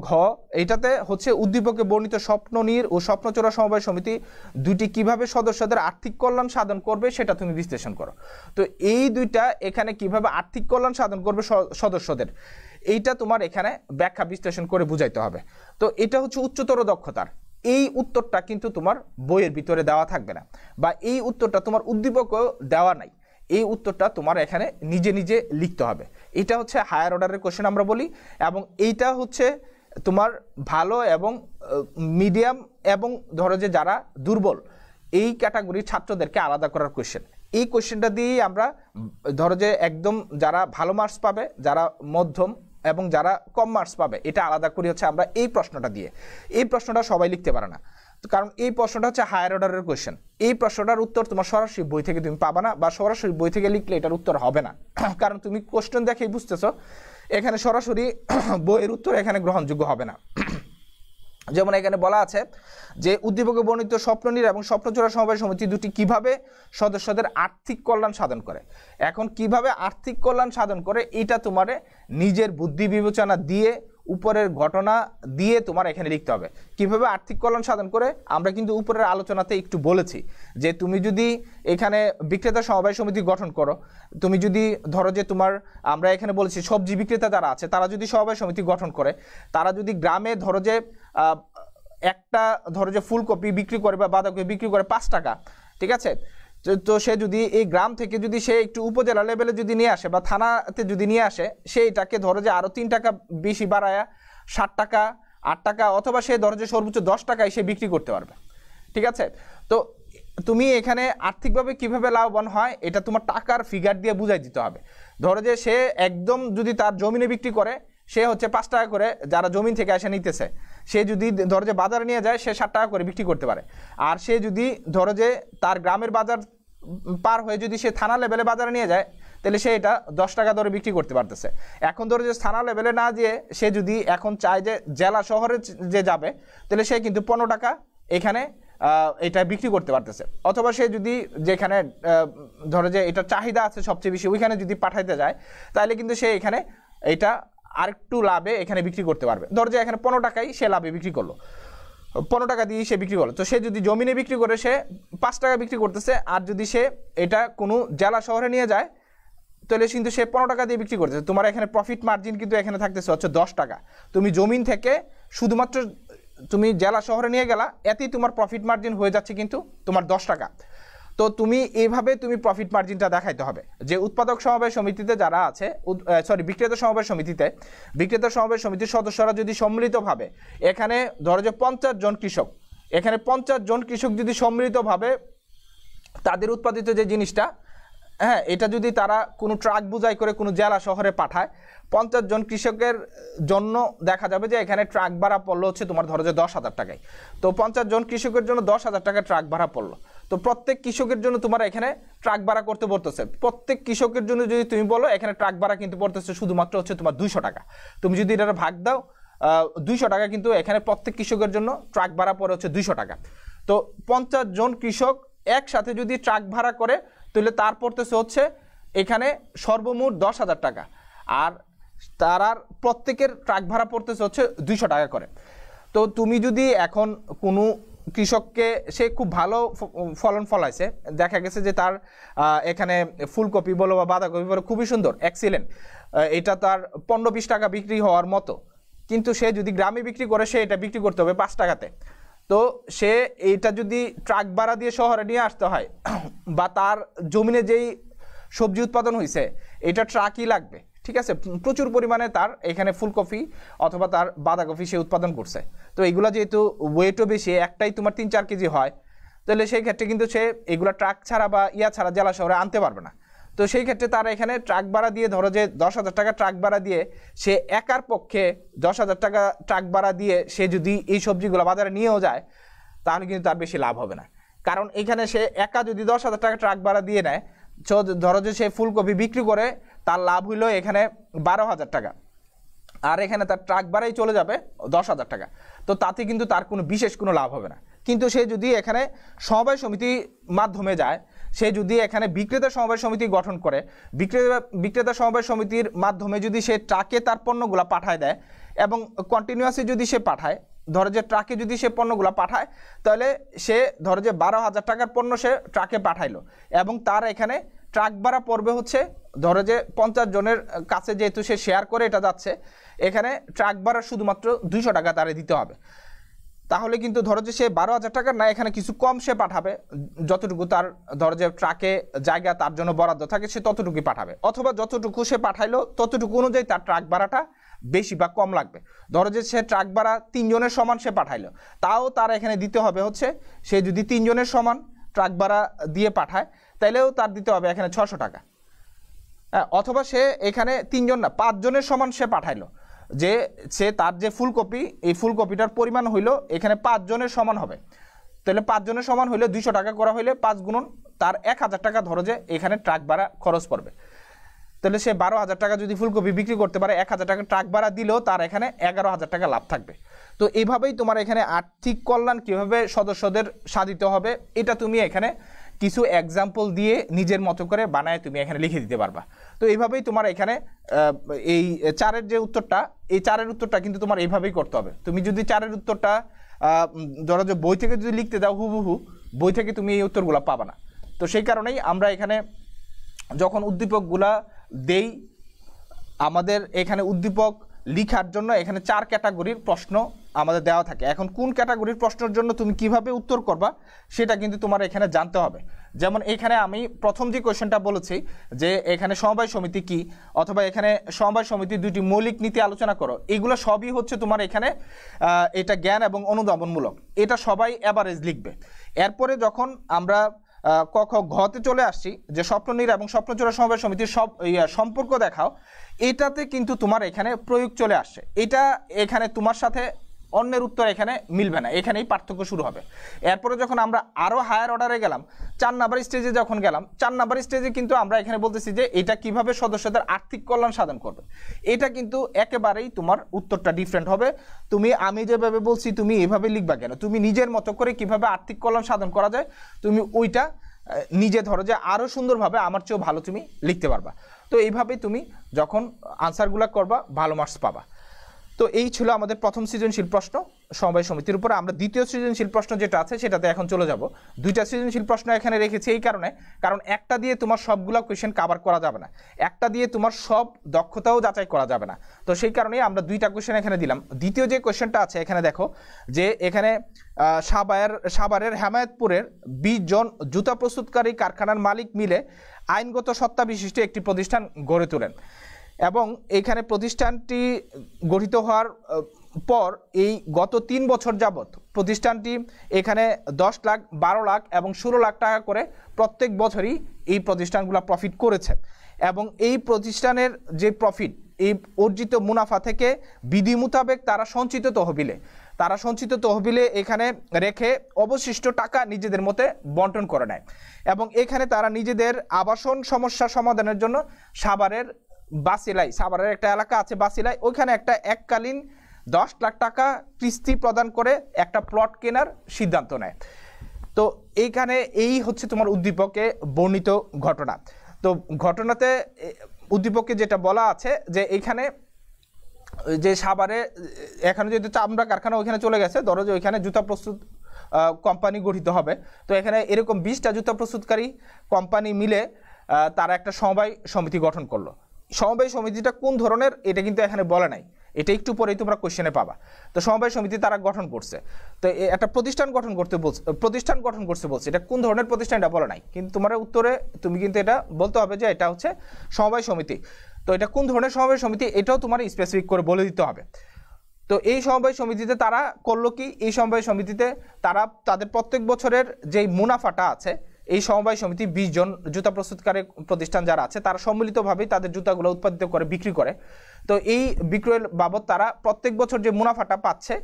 ঘ, এইটাতে হচ্ছে উদ্দীপকে বর্ণিত স্বপ্ননীড় ও স্বপ্নচোরা সমবায় সমিতি দুইটি কিভাবে সদস্যদের আর্থিক কল্যাণ সাধন করবে সেটা তুমি বিশ্লেষণ করো। তো এই দুইটা এখানে কিভাবে আর্থিক কল্যাণ সাধন করবে সদস্যদের, এইটা তোমার এখানে ব্যাখ্যা বিশ্লেষণ করে বুঝাইতে হবে। তো এটা হচ্ছে উচ্চতর দক্ষতার। এই উত্তরটা কিন্তু তোমার বইয়ের ভিতরে দেওয়া থাকবে না, বা এই উত্তরটা তোমার উদ্দীপকও দেওয়া নাই। এই উত্তরটা তোমার এখানে নিজে নিজে লিখতে হবে। এটা হচ্ছে হায়ার অর্ডারের কোশ্চেন আমরা বলি, এবং এইটা হচ্ছে তোমার ভালো এবং মিডিয়াম এবং ধরো যে যারা দুর্বল এই ক্যাটাগরির ছাত্রদেরকে আলাদা করার কোশ্চেন। এই কোশ্চেনটা দিয়েই আমরা ধরো যে একদম যারা ভালো মার্কস পাবে, যারা মধ্যম এবং যারা কম মার্কস পাবে, এটা আলাদা করি হচ্ছে আমরা এই প্রশ্নটা দিয়ে। এই প্রশ্নটা সবাই লিখতে পারে না, কারণ এই প্রশ্নটা হচ্ছে হায়ার অর্ডারের কোশ্চেন। এই প্রশ্নটার উত্তর তোমার সরাসরি বই থেকে তুমি পাবা না, বা সরাসরি বই থেকে লিখলে এটার উত্তর হবে না, কারণ তুমি কোশ্চেন দেখেই বুঝতেছো এখানে সরাসরি বইয়ের উত্তর এখানে গ্রহণযোগ্য হবে না। যেমন এখানে বলা আছে যে উদ্দীপকে বর্ণিত স্বপ্ননীড় এবং স্বপ্নচোরা সমবায় সমিতি দুটি কিভাবে সদস্যদের আর্থিক কল্যাণ সাধন করে। এখন কিভাবে আর্থিক কল্যাণ সাধন করে এটা তোমার নিজের বুদ্ধি বিবেচনা দিয়ে উপরের ঘটনা দিয়ে তোমার এখানে লিখতে হবে। কিভাবে আর্থিক কল্যাণ সাধন করে আমরা কিন্তু উপরের আলোচনাতে একটু বলেছি যে তুমি যদি এখানে বিক্রেতা সমবায় সমিতি গঠন করো, তুমি যদি ধরো যে তোমার আমরা এখানে বলেছি সবজি বিক্রেতা যারা আছে তারা যদি সমবায় সমিতি গঠন করে, তারা যদি গ্রামে ধরো যে একটা ধরো যে ফুলকপি বিক্রি করে বা বাঁধাকপি বিক্রি করে 5 টাকা, ঠিক আছে, তো সে যদি এই গ্রাম থেকে যদি সে একটু উপজেলা লেভেলে যদি নিয়ে আসে বা থানাতে যদি নিয়ে আসে, সেইটাকে ধরো যে আরও 3 টাকা বেশি বাড়ায়া 7 টাকা 8 টাকা অথবা সে ধরো যে সর্বোচ্চ 10 টাকায় সে বিক্রি করতে পারবে, ঠিক আছে। তো তুমি এখানে আর্থিকভাবে কিভাবে লাভবান হয় এটা তোমার টাকার ফিগার দিয়ে বুঝাই দিতে হবে। ধরো যে সে একদম যদি তার জমিনে বিক্রি করে, সে হচ্ছে 5 টাকা করে যারা জমিন থেকে এসে নিতেছে, সে যদি ধরো যে বাজারে নিয়ে যায় সে 60 টাকা করে বিক্রি করতে পারে। আর সে যদি ধরো যে তার গ্রামের বাজার পার হয়ে যদি সে থানা লেভেলে বাজারে নিয়ে যায় তাহলে সে এটা 10 টাকা দরে বিক্রি করতে পারতেছে। এখন ধরো যে থানা লেভেলে না দিয়ে সে যদি এখন চায় যে জেলা শহরে যে যাবে তাহলে সে কিন্তু 15 টাকা এখানে এটা বিক্রি করতে পারতেছে। অথবা সে যদি যেখানে ধরো যে এটা চাহিদা আছে সবচেয়ে বেশি ওইখানে যদি পাঠাইতে যায় তাহলে কিন্তু সে এখানে এটা আরেকটু লাভে এখানে বিক্রি করতে পারবে। ধরো যে এখানে 15 টাকাই সে লাভে বিক্রি করলো, 15 টাকা দিয়ে সে বিক্রি করলো। তো সে যদি জমিনে বিক্রি করে সে 5 টাকা বিক্রি করতেছে। আর যদি সে এটা কোনো জেলা শহরে নিয়ে যায় তাহলে কিন্তু সে 15 টাকা দিয়ে বিক্রি করতেছে। তোমার এখানে প্রফিট মার্জিন কিন্তু এখানে থাকতেছে হচ্ছে 10 টাকা। তুমি জমিন থেকে শুধুমাত্র তুমি জেলা শহরে নিয়ে গেলা, এতেই তোমার প্রফিট মার্জিন হয়ে যাচ্ছে কিন্তু তোমার 10 টাকা। তো তুমি এইভাবে তুমি প্রফিট মার্জিনটা দেখাইতে হবে যে উৎপাদক সমবায় সমিতিতে যারা আছে, বিক্রেতা সমবায় সমিতিতে, বিক্রেতা সমবায় সমিতির সদস্যরা যদি সম্মিলিতভাবে এখানে ধরো যে 50 জন কৃষক, এখানে 50 জন কৃষক যদি সম্মিলিতভাবে তাদের উৎপাদিত যে জিনিসটা, হ্যাঁ, এটা যদি তারা কোনো ট্রাক বোঝাই করে কোনো জেলা শহরে পাঠায়, 50 জন কৃষকের জন্য দেখা যাবে যে এখানে ট্রাক ভাড়া পড়লো হচ্ছে তোমার ধরো যে 10,000 টাকায়। তো 50 জন কৃষকের জন্য 10,000 টাকা ট্রাক ভাড়া পড়লো। তো প্রত্যেক কৃষকের জন্য তোমার এখানে ট্রাক ভাড়া করতে পড়তেছে, প্রত্যেক কৃষকের জন্য যদি তুমি বলো এখানে ট্রাক ভাড়া কিন্তু পড়তেছে শুধুমাত্র হচ্ছে তোমার 200 টাকা। তুমি যদি এটা ভাগ দাও 200 টাকা কিন্তু এখানে প্রত্যেক কৃষকের জন্য ট্রাক ভাড়া পড়ে হচ্ছে 200 টাকা। তো 50 জন কৃষক একসাথে যদি ট্রাক ভাড়া করে তাহলে তার পড়তেছে হচ্ছে এখানে সর্বমোট 10,000 টাকা। আর তার প্রত্যেকের ট্রাক ভাড়া পড়তেছে হচ্ছে 200 টাকা করে। তো তুমি যদি এখন কোনো কৃষককে সে খুব ভালো ফলন ফলাইছে, দেখা গেছে যে তার এখানে ফুলকপি বলো বা বাঁধাকপি বলো খুবই সুন্দর এক্সিলেন্ট, এটা তার 15-20 টাকা বিক্রি হওয়ার মতো, কিন্তু সে যদি গ্রামে বিক্রি করে সে এটা বিক্রি করতে হবে 5 টাকাতে। তো সে এইটা যদি ট্রাক ভাড়া দিয়ে শহরে নিয়ে আসতে হয় বা তার জমিনে যেই সবজি উৎপাদন হয়েছে এটা ট্রাকই লাগবে, ঠিক আছে, প্রচুর পরিমাণে তার এখানে ফুলকপি অথবা তার বাঁধাকপি সে উৎপাদন করছে। তো এগুলো যেহেতু ওয়েটও বেশি, একটাই তোমার 3-4 কেজি হয়, তাহলে সেই ক্ষেত্রে কিন্তু সে এগুলো ট্রাক ছাড়া বা ছাড়া জেলা শহরে আনতে পারবে না। তো সেই ক্ষেত্রে তারা এখানে ট্রাক ভাড়া দিয়ে ধরো যে 10,000 টাকা ট্রাক ভাড়া দিয়ে সে একার পক্ষে 10,000 টাকা ট্রাক ভাড়া দিয়ে সে যদি এই সবজিগুলো বাজারে নিয়েও যায় তাহলে কিন্তু তার বেশি লাভ হবে না। কারণ এখানে সে একা যদি 10,000 টাকা ট্রাক ভাড়া দিয়ে নেয়, ধরো যে সে ফুলকপি বিক্রি করে তার লাভ হইলো এখানে 12,000 টাকা, আর এখানে তার ট্রাক ভাড়াই চলে যাবে 10,000 টাকা। তো তাতে কিন্তু তার কোনো বিশেষ কোনো লাভ হবে না। কিন্তু সে যদি এখানে সমবায় সমিতির মাধ্যমে যায়, সে যদি এখানে বিক্রেতা সমবায় সমিতি গঠন করে, বিক্রেতা সমবায় সমিতির মাধ্যমে যদি সে ট্রাকে তার পণ্যগুলো পাঠায় দেয় এবং কন্টিনিউয়াসলি যদি সে পাঠায়, ধরো যে ট্রাকে যদি সে পণ্যগুলো পাঠায় তাহলে সে ধরো যে 12,000 টাকার পণ্য সে ট্রাকে পাঠাইলো এবং তার এখানে ট্রাক ভাড়া পড়বে হচ্ছে ধরো যে 50 জনের কাছে যেহেতু সে শেয়ার করে এটা যাচ্ছে, এখানে ট্রাক ভাড়া শুধুমাত্র 200 টাকা তারে দিতে হবে। তাহলে কিন্তু ধরো যে সে 12,000 টাকার না এখানে কিছু কম সে পাঠাবে, যতটুকু তার ধরো যে ট্রাকে জায়গা তার জন্য বরাদ্দ থাকে সে ততটুকুই পাঠাবে, অথবা যতটুকু সে পাঠাইলো ততটুকু অনুযায়ী তার ট্রাক ভাড়াটা বেশি বা কম লাগবে। ধরো যে সে ট্রাক ভাড়া 3 জনের সমান সে পাঠাইলো, তাও তার এখানে দিতে হবে হচ্ছে, সে যদি 3 জনের সমান ট্রাক ভাড়া দিয়ে পাঠায় তাইলেও তার দিতে হবে এখানে 600 টাকা। অথবা সে এখানে 3 জন না 5 জনের সমান সে পাঠাইলো, যে সে তার যে ফুলকপি এই ফুলকপিটার পরিমাণ হইলো এখানে 5 জনের সমান হবে, তাহলে 5 জনের সমান হইলে 200 টাকা করা হইলে 5 গুণন তার 1,000 টাকা ধরো যে এখানে ট্রাক ভাড়া খরচ পড়বে। তাহলে সে 12,000 টাকা যদি ফুলকপি বিক্রি করতে পারে, 1,000 টাকা ট্রাক ভাড়া দিলেও তার এখানে 11,000 টাকা লাভ থাকবে। তো এইভাবেই তোমার এখানে আর্থিক কল্যাণ কীভাবে সদস্যদের সাধিত হবে এটা তুমি এখানে কিছু এক্সাম্পল দিয়ে নিজের মতো করে বানায় তুমি এখানে লিখে দিতে পারবা। তো এইভাবেই তোমার এখানে এই 4-এর যে উত্তরটা, এই 4-এর উত্তরটা কিন্তু তোমার এইভাবেই করতে হবে। তুমি যদি 4-এর উত্তরটা ধরো যে বই থেকে যদি লিখতে দাও হুবহু, বই থেকে তুমি এই উত্তরগুলো পাবা না। তো সেই কারণেই আমরা এখানে যখন উদ্দীপকগুলা দেই, আমাদের এখানে উদ্দীপক লিখার জন্য এখানে 4 ক্যাটাগরির প্রশ্ন আমাদের দেওয়া থাকে। এখন কোন ক্যাটাগরির প্রশ্নের জন্য তুমি কিভাবে উত্তর করবা সেটা কিন্তু তোমার এখানে জানতে হবে। যেমন এখানে আমি প্রথম যে কোয়েশ্চেনটা বলেছি যে এখানে সমবায় সমিতি কি, অথবা এখানে সমবায় সমিতির 2টি মৌলিক নীতি আলোচনা করো, এগুলো সবই হচ্ছে তোমার এখানে এটা জ্ঞান এবং অনুধাবনমূলক, এটা সবাই অ্যাভারেজ লিখবে। এরপরে যখন আমরা ক খ ঘতে চলে আসছি যে স্বপ্ননীড় এবং স্বপ্নচূড়া সমবায় সমিতির সব সম্পর্ক দেখাও, এটাতে কিন্তু তোমার এখানে প্রয়োগ চলে আসছে। এটা এখানে তোমার সাথে অন্যের উত্তর এখানে মিলবে না, এখানেই পার্থক্য শুরু হবে। এরপরে যখন আমরা আরও হায়ার অর্ডারে গেলাম, 4 নাম্বার স্টেজে যখন গেলাম, 4 নাম্বার স্টেজে কিন্তু আমরা এখানে বলতেছি যে এটা কিভাবে সদস্যদের আর্থিক কল্যাণ সাধন করবে। এটা কিন্তু একেবারেই তোমার উত্তরটা ডিফারেন্ট হবে। আমি যেভাবে বলছি তুমি এভাবে লিখবা কেন, তুমি নিজের মতো করে কিভাবে আর্থিক কল্যাণ সাধন করা যায় তুমি ওইটা নিজে ধরো যে আরও সুন্দরভাবে আমার চেয়েও ভালো তুমি লিখতে পারবা। তো এইভাবেই তুমি যখন আনসারগুলো করবা ভালো মার্কস পাবা। তো এই ছিল আমাদের প্রথম সৃজনশীল প্রশ্ন সমবায় সমিতির উপরে। আমরা দ্বিতীয় সৃজনশীল প্রশ্ন যেটা আছে সেটাতে এখন চলে যাব। দুইটা সৃজনশীল প্রশ্ন এখানে রেখেছি এই কারণ একটা দিয়ে তোমার সবগুলো কোয়েশ্চেন কভার করা যাবে না, একটা দিয়ে তোমার সব দক্ষতাও যাচাই করা যাবে না। তো সেই কারণেই আমরা দুইটা কোয়েশ্চেন এখানে দিলাম। দ্বিতীয় যে কোয়েশ্চেনটা আছে এখানে দেখো যে এখানে সাভারের হেমায়েতপুরের 20 জন জুতা প্রস্তুতকারী কারখানার মালিক মিলে আইনগত সত্তা বিশিষ্ট একটি প্রতিষ্ঠান গড়ে তোলেন এবং এইখানে প্রতিষ্ঠানটি গঠিত হওয়ার পর এই গত 3 বছর যাবৎ প্রতিষ্ঠানটি এখানে 10 লাখ, 12 লাখ এবং 16 লাখ টাকা করে প্রত্যেক বছরই এই প্রতিষ্ঠানগুলো প্রফিট করেছে এবং এই প্রতিষ্ঠানের যে প্রফিট, এই অর্জিত মুনাফা থেকে বিধি মোতাবেক তারা সঞ্চিত তহবিলে এখানে রেখে অবশিষ্ট টাকা নিজেদের মতে বন্টন করে নেয় এবং এখানে তারা নিজেদের আবাসন সমস্যা সমাধানের জন্য সাভারের একটা এলাকা আছে বাসিলাই, ওইখানে একটা এককালীন 10 লাখ টাকা কিস্তি প্রদান করে একটা প্লট কেনার সিদ্ধান্ত নেয়। তো এইখানে এই হচ্ছে তোমার উদ্দীপকে বর্ণিত ঘটনা। তো ঘটনাতে উদ্দীপকে যেটা বলা আছে যে এখানে যে সাভারে এখানে যদি চামড়া কারখানা ওইখানে চলে গেছে, ধরো যে ওইখানে জুতা প্রস্তুত কোম্পানি গঠিত হবে, তো এখানে এরকম 20টা জুতা প্রস্তুতকারী কোম্পানি মিলে তারা একটা সমবায় সমিতি গঠন করলো। সমবায় সমিতিটা কোন ধরনের এটা কিন্তু এখানে বলে নাই, এটা একটু পরেই তোমরা কোশ্চেনে পাবা। তো সমবায় সমিতি তারা গঠন করছে, তো একটা প্রতিষ্ঠান গঠন করছে বলছে, এটা কোন ধরনের প্রতিষ্ঠান এটা বলে নাই, কিন্তু তোমার উত্তরে তুমি কিন্তু এটা বলতে হবে যে এটা হচ্ছে সমবায় সমিতি। তো এটা কোন ধরনের সমবায় সমিতি এটাও তোমার স্পেসিফিক করে বলে দিতে হবে। তো এই সমবায় সমিতিতে তারা করলো কি, এই সমবায় সমিতিতে তারা তাদের প্রত্যেক বছরের যেই মুনাফাটা আছে, এই সমবায় সমিতি 20 জন জুতা প্রস্তুতকারী প্রতিষ্ঠান যারা আছে তারা সম্মিলিতভাবে তাদের জুতাগুলো উৎপাদিত করে বিক্রি করে। তো এই বিক্রয়ের বাবদ তারা প্রত্যেক বছর যে মুনাফাটা পাচ্ছে,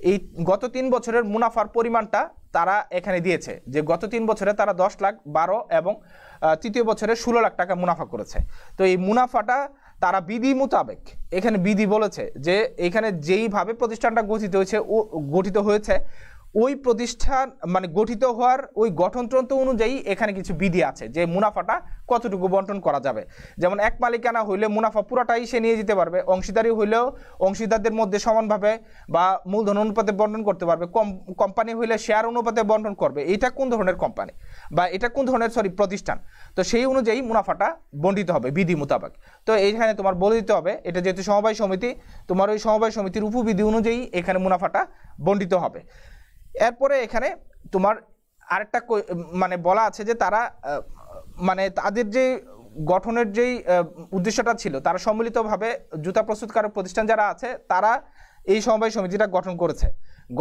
এই গত 3 বছরের মুনাফার পরিমাণটা তারা এখানে দিয়েছে যে গত 3 বছরে তারা 10 লাখ, 12 এবং তৃতীয় বছরে 16 লাখ টাকা মুনাফা করেছে। তো এই মুনাফাটা তারা বিধি মোতাবেক, এখানে বিধি বলেছে যে এখানে যেইভাবে প্রতিষ্ঠানটা গঠিত হয়েছে ওই প্রতিষ্ঠান মানে গঠিত হওয়ার ওই গঠনতন্ত্র অনুযায়ী এখানে কিছু বিধি আছে যে মুনাফাটা কতটুকু বন্টন করা যাবে। যেমন এক মালিকানা হইলে মুনাফা পুরাটাই সে নিয়ে যেতে পারবে, অংশীদারি হইলেও অংশীদারদের মধ্যে সমানভাবে বা মূলধন অনুপাতে বন্টন করতে পারবে, কোম্পানি হইলে শেয়ার অনুপাতে বন্টন করবে। এটা কোন ধরনের কোম্পানি বা এটা কোন ধরনের প্রতিষ্ঠান, তো সেই অনুযায়ী মুনাফাটা বন্টিত হবে বিধি মোতাবেক। তো এইখানে তোমার বলে দিতে হবে এটা যেহেতু সমবায় সমিতি, তোমার ওই সমবায় সমিতির উপবিধি অনুযায়ী এখানে মুনাফাটা বন্টিত হবে। এরপরে এখানে তোমার আরেকটা মানে বলা আছে যে তারা মানে তাদের যে গঠনের যেই উদ্দেশ্যটা ছিল, তারা সম্মিলিতভাবে জুতা প্রস্তুতকারী প্রতিষ্ঠান যারা আছে তারা এই সমবায় সমিতিটা গঠন করেছে।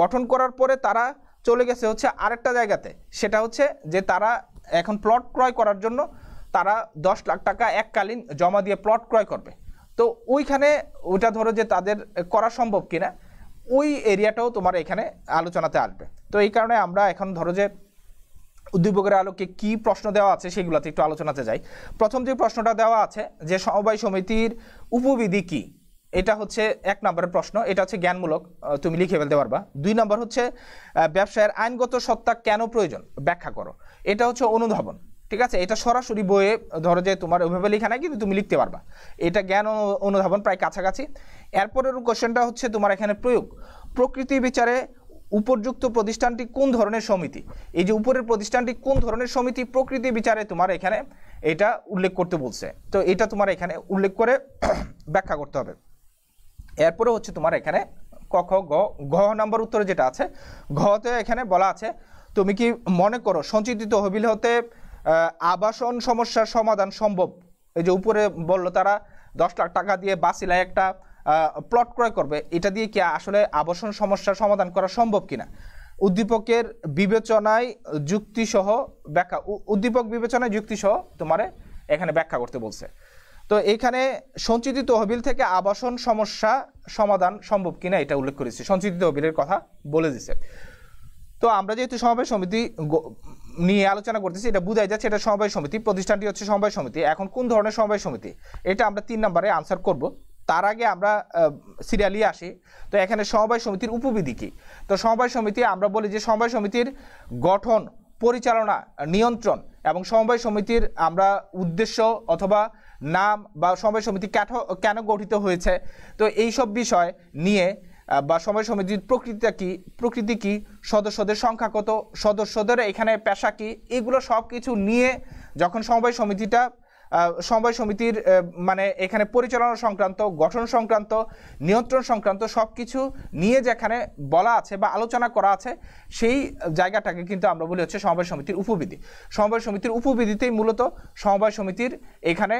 গঠন করার পরে তারা চলে গেছে হচ্ছে আরেকটা জায়গাতে, সেটা হচ্ছে যে তারা এখন প্লট ক্রয় করার জন্য তারা 10 লাখ টাকা এককালীন জমা দিয়ে প্লট ক্রয় করবে। তো ওইখানে ওইটা ধরো যে তাদের করা সম্ভব কিনা ওই এরিয়াটাও তোমার এখানে আলোচনাতে আসবে। তো এই কারণে আমরা এখন ধরো যে উদ্দীপকের আলোকে কি প্রশ্ন দেওয়া আছে সেগুলোতে একটু আলোচনাতে যাই। প্রথম যে প্রশ্নটা দেওয়া আছে যে সমবায় সমিতির উপবিধি কি, এটা হচ্ছে 1 নম্বরের প্রশ্ন, এটা হচ্ছে জ্ঞানমূলক, তুমি লিখে ফেলতে পারবা। 2 নম্বর হচ্ছে ব্যবসায়ের আইনগত সত্তা কেন প্রয়োজন ব্যাখ্যা করো, এটা হচ্ছে অনুধাবন। ঠিক আছে, এটা সরাসরি বইয়ে ধরো যে তোমার ওইভাবে লেখা নাই, কিন্তু তুমি লিখতে পারবা, এটা জ্ঞান অনুধাবন প্রায় কাছাকাছি। এরপরের কোশ্চেনটা হচ্ছে তোমার এখানে প্রয়োগ, প্রকৃতি বিচারে উপযুক্ত প্রতিষ্ঠানটি কোন ধরনের সমিতি, এই যে উপরের প্রতিষ্ঠানটি কোন ধরনের সমিতি প্রকৃতি বিচারে তোমার এখানে এটা উল্লেখ করতে বলছে, তো এটা তোমার এখানে উল্লেখ করে ব্যাখ্যা করতে হবে। এরপরে হচ্ছে তোমার এখানে ক খ গ, ঘ নাম্বার উত্তরে যেটা আছে, ঘতে এখানে বলা আছে তুমি কি মনে করো সঞ্চিত তহবিল হতে আবাসন সমস্যার সমাধান সম্ভব। এই যে উপরে বললো তারা 10 লাখ টাকা দিয়ে বাসিলায় একটা প্লট ক্রয় করবে, এটা দিয়ে কি আসলে আবাসন সমস্যার সমাধান করা সম্ভব কিনা। উদ্দীপকের বিবেচনায় যুক্তিসহ ব্যাখ্যা, উদ্দীপক বিবেচনায় যুক্তিসহ তোমার এখানে ব্যাখ্যা করতে বলছে। তো এখানে সঞ্চিত তহবিল থেকে আবাসন সমস্যা সমাধান সম্ভব কিনা এটা উল্লেখ করেছি, সঞ্চিত তহবিলের কথা বলে দিছে। তো আমরা যেহেতু সমবায় সমিতি নিয়ে আলোচনা করতেছি, এটা বোঝাই যাচ্ছে এটা সমবায় সমিতি, প্রতিষ্ঠানটি হচ্ছে সমবায় সমিতি। এখন কোন ধরনের সমবায় সমিতি এটা আমরা 3 নম্বরে আনসার করব। তার আগে আমরা সিরিয়ালি আসি। তো এখানে সমবায় সমিতির উপবিধি কি? তো সমবায় সমিতি আমরা বলি যে সমবায় সমিতির গঠন, পরিচালনা, নিয়ন্ত্রণ এবং সমবায় সমিতির আমরা উদ্দেশ্য অথবা নাম বা সমবায় সমিতি কেন গঠিত হয়েছে, তো এই সব বিষয় নিয়ে বা সমবায় সমিতির প্রকৃতি কি, সদস্যদের সংখ্যা কত, সদস্যদের এখানে পেশা কি, এগুলো সব কিছু নিয়ে যখন সমবায় সমিতির মানে এখানে পরিচালনা সংক্রান্ত, গঠন সংক্রান্ত, নিয়ন্ত্রণ সংক্রান্ত সব কিছু নিয়ে যেখানে বলা আছে বা আলোচনা করা আছে, সেই জায়গাটাকে কিন্তু আমরা বলি হচ্ছে সমবায় সমিতির উপবিধি। সমবায় সমিতির উপবিধিতেই মূলত সমবায় সমিতির এখানে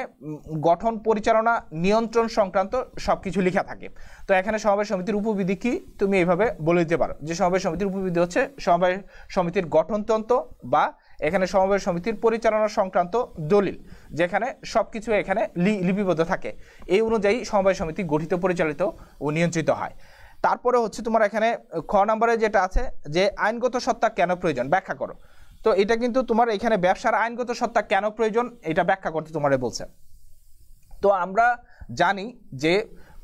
গঠন, পরিচালনা, নিয়ন্ত্রণ সংক্রান্ত সব কিছু লেখা থাকে। তো এখানে সমবায় সমিতির উপবিধি কি তুমি এইভাবে বলে দিতে পারো যে সমবায় সমিতির উপবিধি হচ্ছে সমবায় সমিতির গঠনতন্ত্র বা এখানে সমবায় সমিতির পরিচালনা সংক্রান্ত দলিল, যেখানে সবকিছু এখানে লিপিবদ্ধ থাকে। এই অনুযায়ী সমবায় সমিতি গঠিত, পরিচালিত ও নিয়ন্ত্রিত হয়। তারপরে হচ্ছে তোমার এখানে খ নম্বরে যেটা আছে যে আইনগত সত্তা কেন প্রয়োজন, ব্যাখ্যা করো। তো এটা কিন্তু তোমার এখানে ব্যবসার আইনগত সত্তা কেন প্রয়োজন এটা ব্যাখ্যা করতে তোমারে বলছে। তো আমরা জানি যে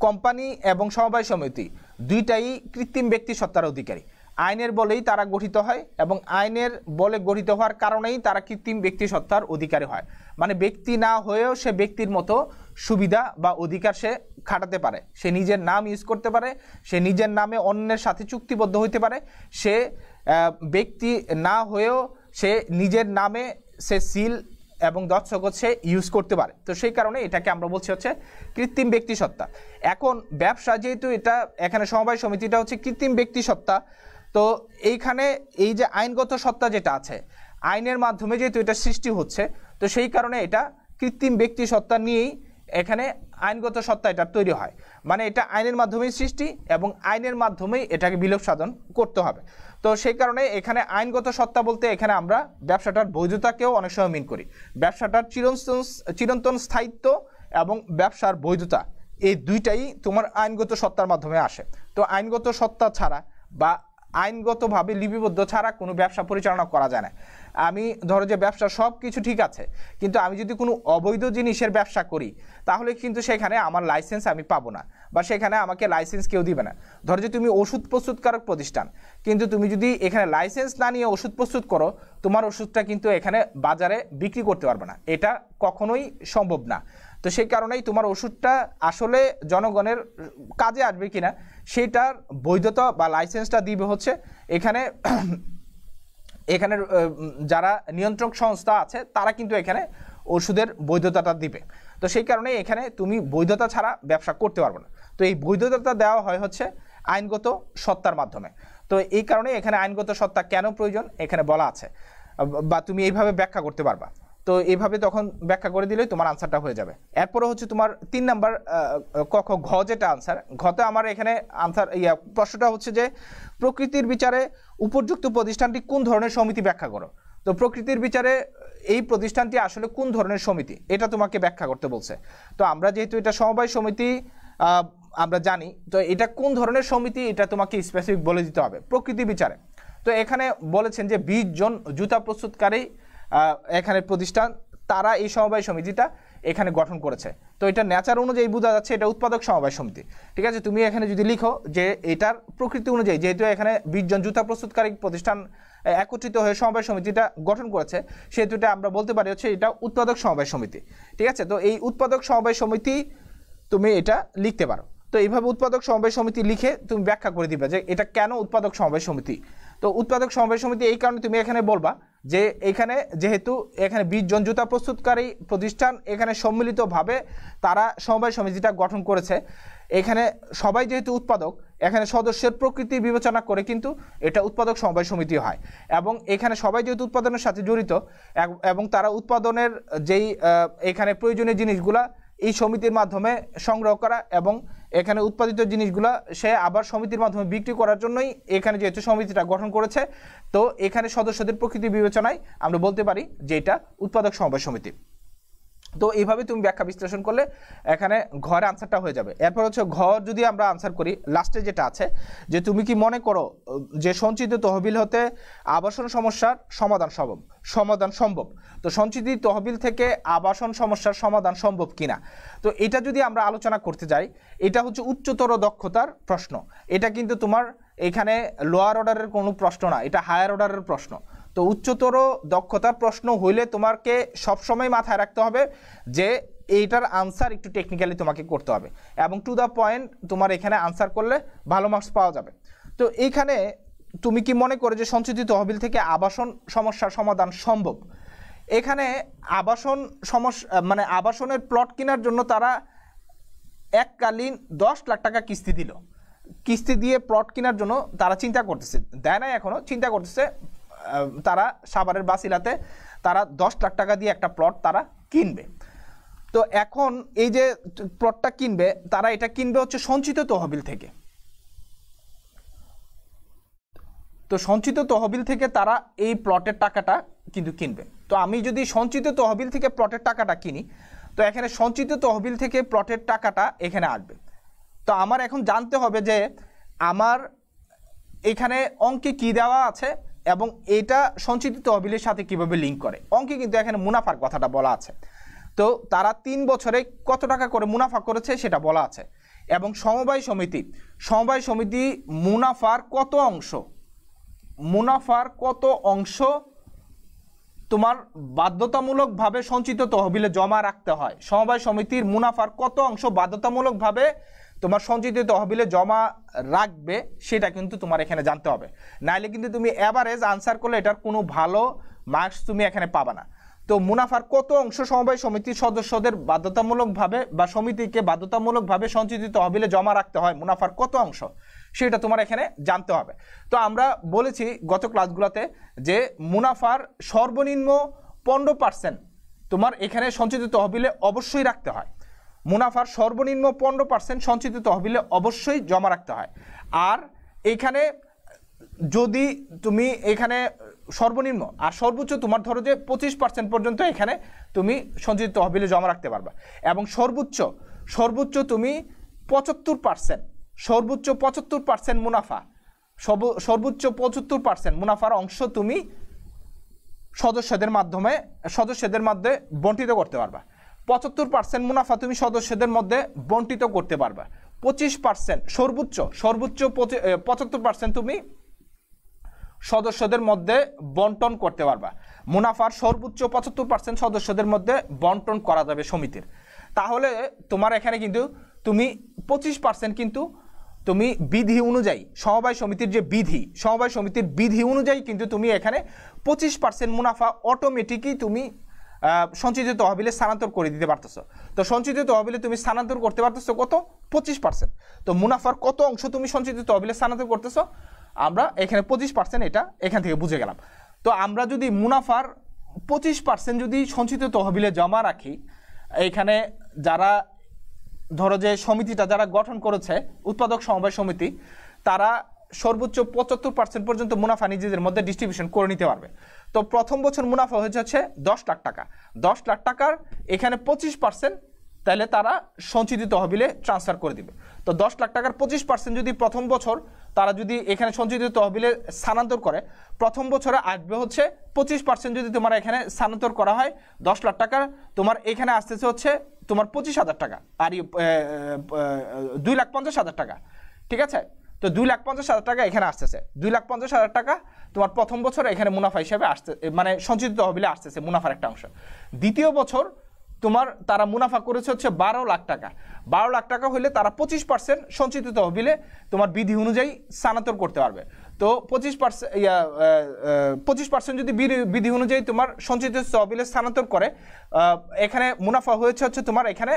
কোম্পানি এবং সমবায় সমিতি দুইটাই কৃত্রিম ব্যক্তি সত্তার অধিকারী। আইনের বলেই তারা গঠিত হয় এবং আইনের বলে গঠিত হওয়ার কারণেই তারা কৃত্রিম ব্যক্তি সত্তার অধিকারী হয়। মানে ব্যক্তি না হয়েও সে ব্যক্তির মতো সুবিধা বা অধিকার সে খাটাতে পারে, সে নিজের নাম ইউজ করতে পারে, সে নিজের নামে অন্যের সাথে চুক্তিবদ্ধ হইতে পারে, সে ব্যক্তি না হয়েও সে নিজের নামে সে সিল এবং দস্তখত সে ইউজ করতে পারে। তো সেই কারণে এটাকে আমরা বলছি হচ্ছে কৃত্রিম ব্যক্তি সত্তা। এখন ব্যবসা যেহেতু এটা এখানে সমবায় সমিতিটা হচ্ছে কৃত্রিম ব্যক্তি সত্তা, তো এইখানে এই যে আইনগত সত্তা যেটা আছে, আইনের মাধ্যমে যেহেতু এটা সৃষ্টি হচ্ছে, তো সেই কারণে এটা কৃত্রিম ব্যক্তি সত্তা নিয়েই এখানে আইনগত সত্তা এটা তৈরি হয়। মানে এটা আইনের মাধ্যমেই সৃষ্টি এবং আইনের মাধ্যমেই এটাকে বিলোপ সাধন করতে হবে। তো সেই কারণে এখানে আইনগত সত্তা বলতে এখানে আমরা ব্যবসাটার বৈধতাকেও অনেক সময় মিন করি। ব্যবসাটার চিরন্তন স্থায়িত্ব এবং ব্যবসার বৈধতা এই দুইটাই তোমার আইনগত সত্তার মাধ্যমে আসে। তো আইনগত সত্তা ছাড়া বা আইনগতভাবে লিপিবদ্ধ ছাড়া কোনো ব্যবসা পরিচালনা করা যায় না। আমি ধরো যে ব্যবসা সব কিছু ঠিক আছে, কিন্তু আমি যদি কোনো অবৈধ জিনিসের ব্যবসা করি তাহলে কিন্তু সেখানে আমার লাইসেন্স আমি পাবো না বা সেখানে আমাকে লাইসেন্স কেউ দিবে না। ধরো যে তুমি ওষুধ প্রস্তুতকারক প্রতিষ্ঠান, কিন্তু তুমি যদি এখানে লাইসেন্স না নিয়ে ওষুধ প্রস্তুত করো, তোমার ওষুধটা কিন্তু এখানে বাজারে বিক্রি করতে পারবে না, এটা কখনোই সম্ভব না। তো সেই কারণেই তোমার ওষুধটা আসলে জনগণের কাজে আসবে কিনা সেটার বৈধতা বা লাইসেন্সটা দিবে হচ্ছে এখানের যারা নিয়ন্ত্রক সংস্থা আছে তারা কিন্তু এখানে ওষুধের বৈধতাটা দিবে। তো সেই কারণে এখানে তুমি বৈধতা ছাড়া ব্যবসা করতে পারবে না। তো এই বৈধতাটা দেওয়া হয় হচ্ছে আইনগত সত্তার মাধ্যমে। তো এই কারণে এখানে আইনগত সত্তা কেন প্রয়োজন এখানে বলা আছে, বা তুমি এইভাবে ব্যাখ্যা করতে পারবা। তো এইভাবে তখন ব্যাখ্যা করে দিলেই তোমার আনসারটা হয়ে যাবে। এরপরে হচ্ছে তোমার 3 নাম্বার ঘ যেটা আনসার, ঘতে আমার এখানে আনসার প্রশ্নটা হচ্ছে যে প্রকৃতির বিচারে উপযুক্ত প্রতিষ্ঠানটি কোন ধরনের সমিতি ব্যাখ্যা করো। তো প্রকৃতির বিচারে এই প্রতিষ্ঠানটি আসলে কোন ধরনের সমিতি এটা তোমাকে ব্যাখ্যা করতে বলছে। তো আমরা যেহেতু এটা সমবায় সমিতি আমরা জানি, তো এটা কোন ধরনের সমিতি এটা তোমাকে স্পেসিফিক বলে দিতে হবে প্রকৃতি বিচারে। তো এখানে বলেছেন যে 20 জন জুতা প্রস্তুতকারী এখানে প্রতিষ্ঠান, তারা এই সমবায় সমিতিটা এখানে গঠন করেছে। তো এটা নেচার অনুযায়ী বোঝা যাচ্ছে এটা উৎপাদক সমবায় সমিতি। ঠিক আছে, তুমি এখানে যদি লিখো যে এটার প্রকৃতি অনুযায়ী, যেহেতু এখানে 20 জন জুতা প্রস্তুতকারী প্রতিষ্ঠান একত্রিত হয়ে সমবায় সমিতিটা গঠন করেছে, সেহেতু এটা আমরা বলতে পারি হচ্ছে এটা উৎপাদক সমবায় সমিতি। ঠিক আছে, তো এই উৎপাদক সমবায় সমিতি তুমি এটা লিখতে পারো। তো এইভাবে উৎপাদক সমবায় সমিতি লিখে তুমি ব্যাখ্যা করে দিবে যে এটা কেন উৎপাদক সমবায় সমিতি। তো উৎপাদক সমবায় সমিতি এই কারণে তুমি এখানে বলবা যে এখানে যেহেতু এখানে 20 জন জুতা প্রস্তুতকারী প্রতিষ্ঠান এখানে সম্মিলিতভাবে তারা সমবায় সমিতিটা গঠন করেছে, এখানে সবাই যেহেতু উৎপাদক, এখানে সদস্যের প্রকৃতি বিবেচনা করে কিন্তু এটা উৎপাদক সমবায় সমিতি হয়। এবং এখানে সবাই যেহেতু উৎপাদনের সাথে জড়িত এবং তারা উৎপাদনের যেই এখানে প্রয়োজনীয় জিনিসগুলা এই সমিতির মাধ্যমে সংগ্রহ করা এবং এখানে উৎপাদিত জিনিসগুলা সে আবার সমিতির মাধ্যমে বিক্রি করার জন্যই এখানে যেহেতু সমিতিটা গঠন করেছে, তো এখানে সদস্যদের প্রকৃতি বিবেচনায় আমরা বলতে পারি যে এটা উৎপাদক সমবায় সমিতি। তো এইভাবে তুমি ব্যাখ্যা বিশ্লেষণ করলে এখানে ঘরের আনসারটা হয়ে যাবে। এরপর হচ্ছে ঘ যদি আমরা আনসার করি, লাস্টে যেটা আছে যে তুমি কি মনে করো যে সঞ্চিত তহবিল হতে আবাসন সমস্যার সমাধান সম্ভব। তো সঞ্চিত তহবিল থেকে আবাসন সমস্যার সমাধান সম্ভব কিনা, তো এটা যদি আমরা আলোচনা করতে যাই, এটা হচ্ছে উচ্চতর দক্ষতার প্রশ্ন। এটা কিন্তু তোমার এখানে লোয়ার অর্ডারের কোনো প্রশ্ন না, এটা হায়ার অর্ডারের প্রশ্ন। তো উচ্চতর দক্ষতার প্রশ্ন হইলে তোমাকে সবসময় মাথায় রাখতে হবে যে এইটার আনসার একটু টেকনিক্যালি তোমাকে করতে হবে এবং টু দ্য পয়েন্ট তোমার এখানে আনসার করলে ভালো মার্কস পাওয়া যাবে। তো এইখানে তুমি কি মনে করো যে সঞ্চিত তহবিল থেকে আবাসন সমস্যার সমাধান সম্ভব। এখানে আবাসন সমস্যা মানে আবাসনের প্লট কেনার জন্য তারা এককালীন 10 লাখ টাকা কিস্তি দিল, কিস্তি দিয়ে প্লট কেনার জন্য তারা চিন্তা করতেছে, দেয় নাই এখনো, চিন্তা করতেছে তারা সাভারের বাসিলাতে তারা 10 লাখ টাকা দিয়ে একটা প্লট তারা কিনবে। তো এখন এই যে প্লটটা কিনবে, তারা এটা কিনবে হচ্ছে সঞ্চিত তহবিল থেকে। তো সঞ্চিত তহবিল থেকে তারা এই প্লটের টাকাটা কিন্তু কিনবে। তো আমি যদি সঞ্চিত তহবিল থেকে প্লটের টাকাটা কিনি, তো এখানে সঞ্চিত তহবিল থেকে প্লটের টাকাটা এখানে আসবে। তো আমার এখন জানতে হবে যে আমার এখানে অঙ্কে কি দেওয়া আছে এবং এটা সঞ্চিত তহবিলের সাথে কিভাবে লিঙ্ক করে। অঙ্কে কিন্তু এখানে মুনাফার কথাটা বলা আছে। তো তারা 3 বছরে কত টাকা করে মুনাফা করেছে সেটা বলা আছে এবং সমবায় সমিতি মুনাফার কত অংশ তোমার বাধ্যতামূলকভাবে সঞ্চিত তহবিলে জমা রাখতে হয়। সমবায় সমিতির মুনাফার কত অংশ বাধ্যতামূলকভাবে তোমার সঞ্চিত তহবিলে জমা রাখবে সেটা কিন্তু তোমার এখানে জানতে হবে, নাইলে কিন্তু তুমি এভারেজ আনসার করলে এটার কোনো ভালো মার্কস তুমি এখানে পাবে না। তো মুনাফার কত অংশ সমবায় সমিতির সদস্যদের বাধ্যতামূলকভাবে বা সমিতিকে বাধ্যতামূলকভাবে সঞ্চিত তহবিলে জমা রাখতে হয়, মুনাফার কত অংশ সেটা তোমার এখানে জানতে হবে। তো আমরা বলেছি গত ক্লাসগুলোতে যে মুনাফার সর্বনিম্ন 15% তোমার এখানে সঞ্চিত তহবিলে অবশ্যই রাখতে হয়। মুনাফার সর্বনিম্ন 15% সঞ্চিত তহবিলে অবশ্যই জমা রাখতে হয়। আর এখানে যদি তুমি এখানে সর্বনিম্ন আর সর্বোচ্চ তোমার ধরো যে 25% পর্যন্ত এখানে তুমি সঞ্চিত তহবিলে জমা রাখতে পারবে এবং সর্বোচ্চ তুমি 75% মুনাফা, সর্বোচ্চ 75% মুনাফার অংশ তুমি সদস্যদের মধ্যে বন্টিত করতে পারবা। 75% মুনাফা তুমি সদস্যদের মধ্যে বন্টিত করতে পারবা। 25% সর্বোচ্চ 75% তুমি সদস্যদের মধ্যে বন্টন করতে পারবা। মুনাফার সর্বোচ্চ 75% সদস্যদের মধ্যে বন্টন করা যাবে সমিতির। তাহলে তোমার এখানে কিন্তু তুমি 25% কিন্তু তুমি বিধি অনুযায়ী সমবায় সমিতির বিধি অনুযায়ী কিন্তু তুমি এখানে 25% মুনাফা অটোমেটিকই তুমি সঞ্চিত তহবিলে স্থানান্তর করে দিতে পারতেছো। তো সঞ্চিত তহবিলে তুমি স্থানান্তর করতে পারতেছো কত? 25%। তো মুনাফার কত অংশ তুমি সঞ্চিত তহবিলে স্থানান্তর করতেছো? আমরা এখানে 25% এটা এখান থেকে বুঝে গেলাম। তো আমরা যদি মুনাফার 25% যদি সঞ্চিত তহবিলে জমা রাখি, এখানে যারা ধরো যে সমিতিটা যারা গঠন করেছে উৎপাদক সমবায় সমিতি, তারা সর্বোচ্চ 75% পর্যন্ত মুনাফা নিজেদের মধ্যে ডিস্ট্রিবিউশন করে নিতে পারবে। তো প্রথম বছর মুনাফা হয়ে যাচ্ছে 10 লাখ টাকা। 10 লাখ টাকার এখানে 25% তাহলে তারা সঞ্চিত তহবিলে ট্রান্সফার করে দিবে। তো 10 লাখ টাকার 25% যদি প্রথম বছর তারা যদি এখানে সঞ্চিত তহবিলে স্থানান্তর করে, প্রথম বছরে আসবে হচ্ছে 25% যদি তোমার এখানে স্থানান্তর করা হয় 10 লাখ টাকার, তোমার এখানে আসতেছে হচ্ছে তোমার 25,000 টাকা আর 2,50,000 টাকা। ঠিক আছে, তো 2,50,000 টাকা এখানে আসতেছে। 2,50,000 টাকা তোমার প্রথম বছর এখানে মুনাফা হিসেবে আসতে, মানে সঞ্চিত তহবিলে আসতেছে মুনাফার একটা অংশ। দ্বিতীয় বছর তোমার তারা মুনাফা করেছে হচ্ছে 12 লাখ টাকা। 12 লাখ টাকা হলে তারা 25% সঞ্চিত তহবিলে তোমার বিধি অনুযায়ী স্থানান্তর করতে পারবে। তো 25% যদি বিধি অনুযায়ী তোমার সঞ্চিত তহবিলে স্থানান্তর করে, এখানে মুনাফা হয়েছে হচ্ছে তোমার এখানে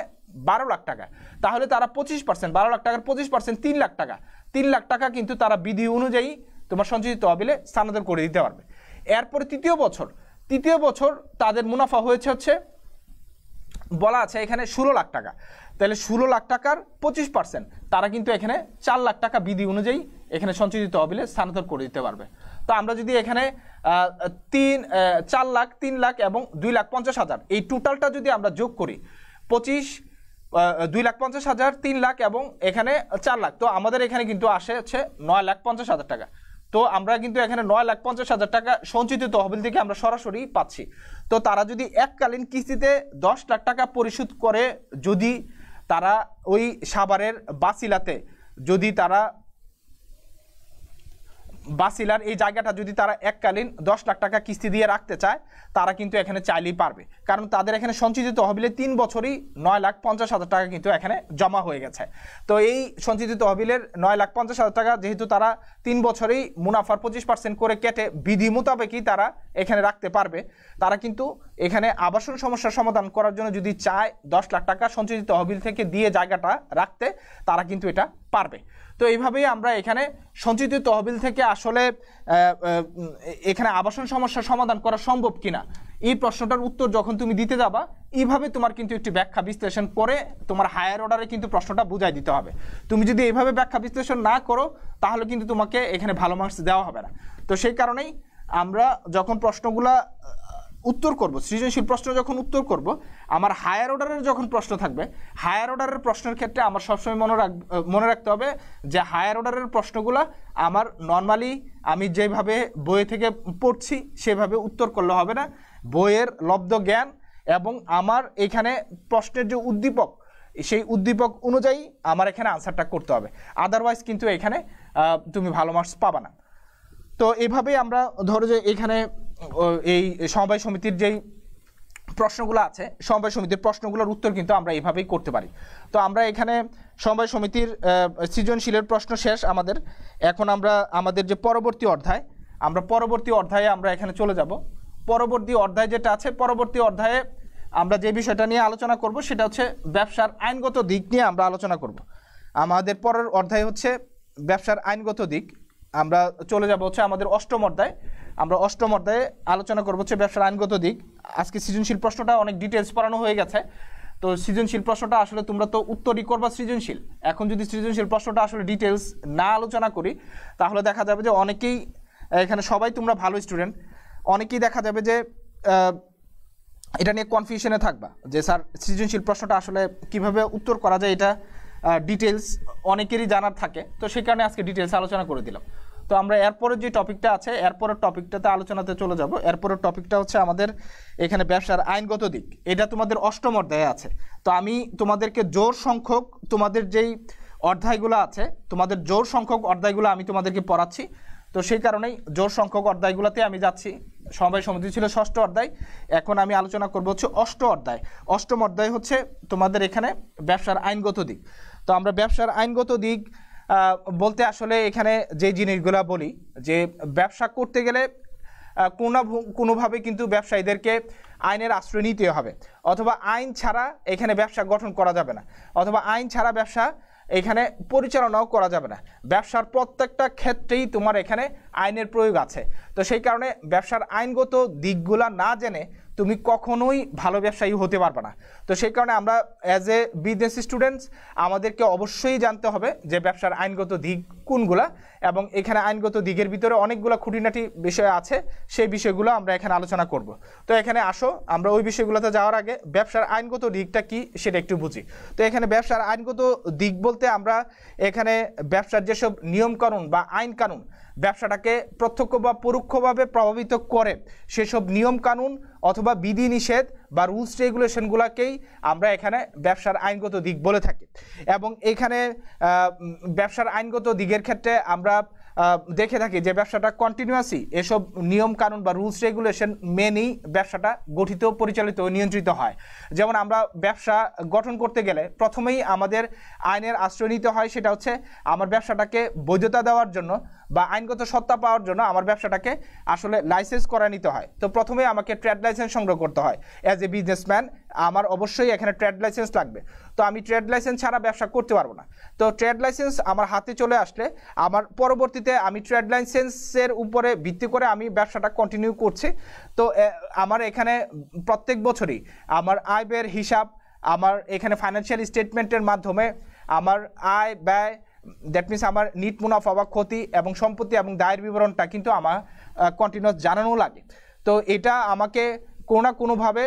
12 লাখ টাকা। তাহলে তারা 25%, 12 লাখ টাকার 25% 3 লাখ টাকা। 3 লাখ টাকা কিন্তু তারা বিধি অনুযায়ী তোমার সঞ্চিত তহবিলে স্থানান্তর করে দিতে পারবে। এরপরে তৃতীয় বছর তাদের মুনাফা হয়েছে হচ্ছে বলা আছে এখানে 16 লাখ টাকা। তাহলে 16 লাখ টাকার 25% তারা কিন্তু এখানে 4 লাখ টাকা বিধি অনুযায়ী এখানে সঞ্চিত তহবিলে স্থানান্তর করে দিতে পারবে। তো আমরা যদি এখানে 4 লাখ 3 লাখ এবং 2,50,000 এই টোটালটা যদি আমরা যোগ করি 2,50,000 3 লাখ এবং এখানে 4 লাখ, তো আমাদের এখানে কিন্তু আসে হচ্ছে 9,50,000 টাকা। তো আমরা কিন্তু এখানে 9,50,000 টাকা সঞ্চিত তহবিল থেকে আমরা সরাসরি পাচ্ছি। তো তারা যদি এককালীন কিস্তিতে 10 লাখ টাকা পরিশোধ করে, যদি তারা ওই সাভারের বাসিলাতে যদি তারা বাসিলার এই জায়গাটা যদি তারা এককালীন 10 লাখ টাকা কিস্তি দিয়ে রাখতে চায়, তারা কিন্তু এখানে চাইলেই পারবে, কারণ তাদের এখানে সঞ্চিত তহবিলে 3 বছরই 9,50,000 টাকা কিন্তু এখানে জমা হয়ে গেছে। তো এই সঞ্চিত তহবিলের 9,50,000 টাকা যেহেতু তারা 3 বছরেই মুনাফার 25% করে কেটে বিধি মোতাবেকই তারা এখানে রাখতে পারবে, তারা কিন্তু এখানে আবাসন সমস্যার সমাধান করার জন্য যদি চায় 10 লাখ টাকা সঞ্চিত তহবিল থেকে দিয়ে জায়গাটা রাখতে, তারা কিন্তু এটা পারবে। তো এইভাবেই আমরা এখানে সঞ্চিত তহবিল থেকে আসলে এখানে আবাসন সমস্যার সমাধান করা সম্ভব কিনা এই প্রশ্নটার উত্তর যখন তুমি দিতে যাবা, এইভাবে তোমার কিন্তু একটি ব্যাখ্যা বিশ্লেষণ করে তোমার হায়ার অর্ডারে কিন্তু প্রশ্নটা বুঝাই দিতে হবে। তুমি যদি এইভাবে ব্যাখ্যা বিশ্লেষণ না করো তাহলে কিন্তু তোমাকে এখানে ভালো মার্কস দেওয়া হবে না। তো সেই কারণেই আমরা যখন প্রশ্নগুলা উত্তর করব, সৃজনশীল প্রশ্ন যখন উত্তর করব, আমার হায়ার অর্ডারের যখন প্রশ্ন থাকবে, হায়ার অর্ডারের প্রশ্নের ক্ষেত্রে আমার সবসময় মনে রাখতে হবে যে হায়ার অর্ডারের প্রশ্নগুলো আমার নর্মালি আমি যেভাবে বই থেকে পড়ছি সেভাবে উত্তর করলে হবে না। বইয়ের লব্ধ জ্ঞান এবং আমার এখানে প্রশ্নের যে উদ্দীপক, সেই উদ্দীপক অনুযায়ী আমার এখানে আনসারটা করতে হবে, আদারওয়াইজ কিন্তু এখানে তুমি ভালো মার্কস পাবা না। তো এইভাবেই আমরা ধরো যে এখানে এই সমবায় সমিতির যেই প্রশ্নগুলো আছে, সমবায় সমিতির প্রশ্নগুলোর উত্তর কিন্তু আমরা এইভাবেই করতে পারি। তো আমরা এখানে সমবায় সমিতির সৃজনশীলের প্রশ্ন শেষ আমাদের। এখন আমরা আমাদের যে পরবর্তী অধ্যায়, আমরা পরবর্তী অধ্যায়ে আমরা এখানে চলে যাব। পরবর্তী অধ্যায় যেটা আছে, পরবর্তী অধ্যায়ে আমরা যে বিষয়টা নিয়ে আলোচনা করব সেটা হচ্ছে ব্যবসার আইনগত দিক নিয়ে আমরা আলোচনা করব। আমাদের পরের অধ্যায় হচ্ছে ব্যবসার আইনগত দিক। আমরা চলে যাব হচ্ছে আমাদের অষ্টম অধ্যায়। আমরা অষ্টম অধ্যায়ে আলোচনা করবো হচ্ছে ব্যবসার আইনগত দিক। আজকে সৃজনশীল প্রশ্নটা অনেক ডিটেলস পড়ানো হয়ে গেছে। তো সৃজনশীল প্রশ্নটা আসলে তোমরা তো উত্তরই করবা সৃজনশীল। এখন যদি সৃজনশীল প্রশ্নটা আসলে ডিটেলস না আলোচনা করি তাহলে দেখা যাবে যে অনেকেই এখানে, সবাই তোমরা ভালো স্টুডেন্ট, অনেকেই দেখা যাবে যে এটা নিয়ে কনফিউশনে থাকবা যে স্যার সৃজনশীল প্রশ্নটা আসলে কিভাবে উত্তর করা যায়, এটা ডিটেলস অনেকেরই জানার থাকে। তো সেই কারণে আজকে ডিটেলস আলোচনা করে দিলাম। তো আমরা এরপরের যে টপিকটা আছে, এরপরের টপিকটাতে আলোচনাতে চলে যাব। এরপরের টপিকটা হচ্ছে আমাদের এখানে ব্যবসার আইনগত দিক। এটা তোমাদের অষ্টম অধ্যায়ে আছে। তো আমি তোমাদেরকে জোর সংখ্যক তোমাদের যেই অধ্যায়গুলো আছে, তোমাদের জোর সংখ্যক অধ্যায়গুলো আমি তোমাদেরকে পড়াচ্ছি। তো সেই কারণেই জোর সংখ্যক অধ্যায়গুলোতে আমি যাচ্ছি। সমবায় সমিতি ছিল ষষ্ঠ অধ্যায়, এখন আমি আলোচনা করবো হচ্ছে অষ্টম অধ্যায়। অষ্টম অধ্যায় হচ্ছে তোমাদের এখানে ব্যবসার আইনগত দিক। তো আমরা ব্যবসার আইনগত দিক বলতে আসলে এখানে যে জিনিসগুলো বলি যে ব্যবসা করতে গেলে কোনোভাবে কিন্তু ব্যবসায়ীদেরকে আইনের আশ্রয় নিতে হবে, অথবা আইন ছাড়া এখানে ব্যবসা গঠন করা যাবে না, অথবা আইন ছাড়া ব্যবসা এখানে পরিচালনাও করা যাবে না। ব্যবসার প্রত্যেকটা ক্ষেত্রেই তোমার এখানে আইনের প্রয়োগ আছে। তো সেই কারণে ব্যবসার আইনগত দিকগুলা না জেনে তুমি কখনোই ভালো ব্যবসায়ী হতে পারবে না। তো সেই কারণে আমরা অ্যাজ এ বিজনেস স্টুডেন্টস আমাদেরকে অবশ্যই জানতে হবে যে ব্যবসার আইনগত দিক কোনগুলা, এবং এখানে আইনগত দিকের ভিতরে অনেকগুলো খুঁটিনাটি বিষয় আছে, সেই বিষয়গুলো আমরা এখানে আলোচনা করব। তো এখানে আসো আমরা ওই বিষয়গুলোতে যাওয়ার আগে ব্যবসার আইনগত দিকটা কি সেটা একটু বুঝি। তো এখানে ব্যবসার আইনগত দিক বলতে আমরা এখানে ব্যবসার যেসব নিয়মকানুন বা আইন কানুন ব্যবসাটাকে প্রত্যক্ষ বা পরোক্ষভাবে প্রভাবিত করে, সেসব নিয়মকানুন অথবা বিধিনিষেধ বা রুলস রেগুলেশনগুলোকেই আমরা এখানে ব্যবসার আইনগত দিক বলে থাকি। এবং এখানে ব্যবসার আইনগত দিকের ক্ষেত্রে আমরা দেখে থাকি যে ব্যবসাটা কন্টিনিউয়াসলি এসব নিয়ম কানুন বা রুলস রেগুলেশন মেনেই ব্যবসাটা গঠিত, পরিচালিত ও নিয়ন্ত্রিত হয়। যেমন আমরা ব্যবসা গঠন করতে গেলে প্রথমেই আমাদের আইনের আশ্রয় নিতে হয়, সেটা হচ্ছে আমার ব্যবসাটাকে বৈধতা দেওয়ার জন্য বা আইনগত সত্তা পাওয়ার জন্য আমার ব্যবসাটাকে আসলে লাইসেন্স করা নিতে হয়। তো প্রথমে আমাকে ট্রেড লাইসেন্স সংগ্রহ করতে হয়। অ্যাজ এ বিজনেসম্যান আমার অবশ্যই এখানে ট্রেড লাইসেন্স লাগবে। তো আমি ট্রেড লাইসেন্স ছাড়া ব্যবসা করতে পারবো না। তো ট্রেড লাইসেন্স আমার হাতে চলে আসলে আমার পরবর্তীতে আমি ট্রেড লাইসেন্সের উপরে ভিত্তি করে আমি ব্যবসাটা কন্টিনিউ করছি। তো আমার এখানে প্রত্যেক বছরই আমার আয় ব্যয়ের হিসাব, আমার এখানে ফাইন্যান্সিয়াল স্টেটমেন্টের মাধ্যমে আমার আয় ব্যয় দ্যাট মিনস আমার নিট মুনাফা বা ক্ষতি এবং সম্পত্তি এবং দায়ের বিবরণটা কিন্তু আমার কন্টিনিউয়াস জানানো লাগে। তো এটা আমাকে কোনো না কোনোভাবে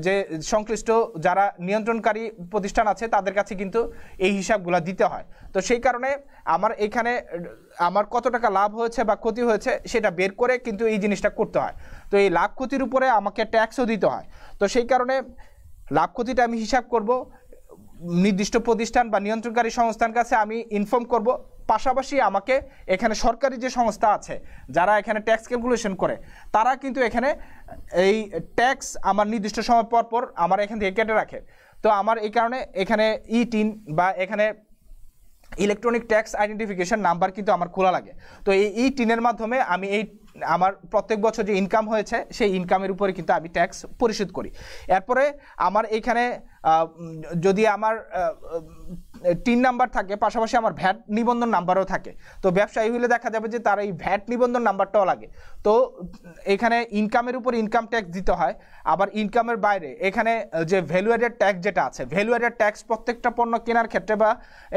যে সংশ্লিষ্ট যারা নিয়ন্ত্রণকারী প্রতিষ্ঠান আছে তাদের কাছে কিন্তু এই হিসাবগুলো দিতে হয়। তো সেই কারণে আমার এখানে আমার কত টাকা লাভ হয়েছে বা ক্ষতি হয়েছে সেটা বের করে কিন্তু এই জিনিসটা করতে হয়। তো এই লাভ ক্ষতির উপরে আমাকে ট্যাক্সও দিতে হয়। তো সেই কারণে লাভ ক্ষতিটা আমি হিসাব করব, নির্দিষ্ট প্রতিষ্ঠান বা নিয়ন্ত্রণকারী সংস্থার কাছে আমি ইনফর্ম করব। পাশাপাশি আমাকে এখানে সরকারি যে সংস্থা আছে যারা এখানে ট্যাক্স ক্যালকুলেশন করে তারা কিন্তু এখানে এই ট্যাক্স আমার নির্দিষ্ট সময় পর পর আমার এখান থেকে কেটে রাখে। তো আমার এই কারণে এখানে ই-টিন বা এখানে ইলেকট্রনিক ট্যাক্স আইডেন্টিফিকেশন নাম্বার কিন্তু আমার খোলা লাগে। তো এই ই-টিনের মাধ্যমে আমি এই আমার প্রত্যেক বছর যে ইনকাম হয়েছে সেই ইনকামের উপরে কিন্তু আমি ট্যাক্স পরিশোধ করি। এরপরে আমার এখানে যদি আমার টিন নাম্বার থাকে, পাশাপাশি আমার ভ্যাট নিবন্ধন নাম্বারও থাকে। তো ব্যবসায়ী হলে দেখা যাবে যে তার এই ভ্যাট নিবন্ধন নাম্বারটাও লাগে। তো এখানে ইনকামের উপর ইনকাম ট্যাক্স দিতে হয়। আবার ইনকামের বাইরে এখানে যে ভ্যালু অ্যাডেড ট্যাক্স যেটা আছে, ভ্যালু অ্যাডেড ট্যাক্স প্রত্যেকটা পণ্য কেনার ক্ষেত্রে বা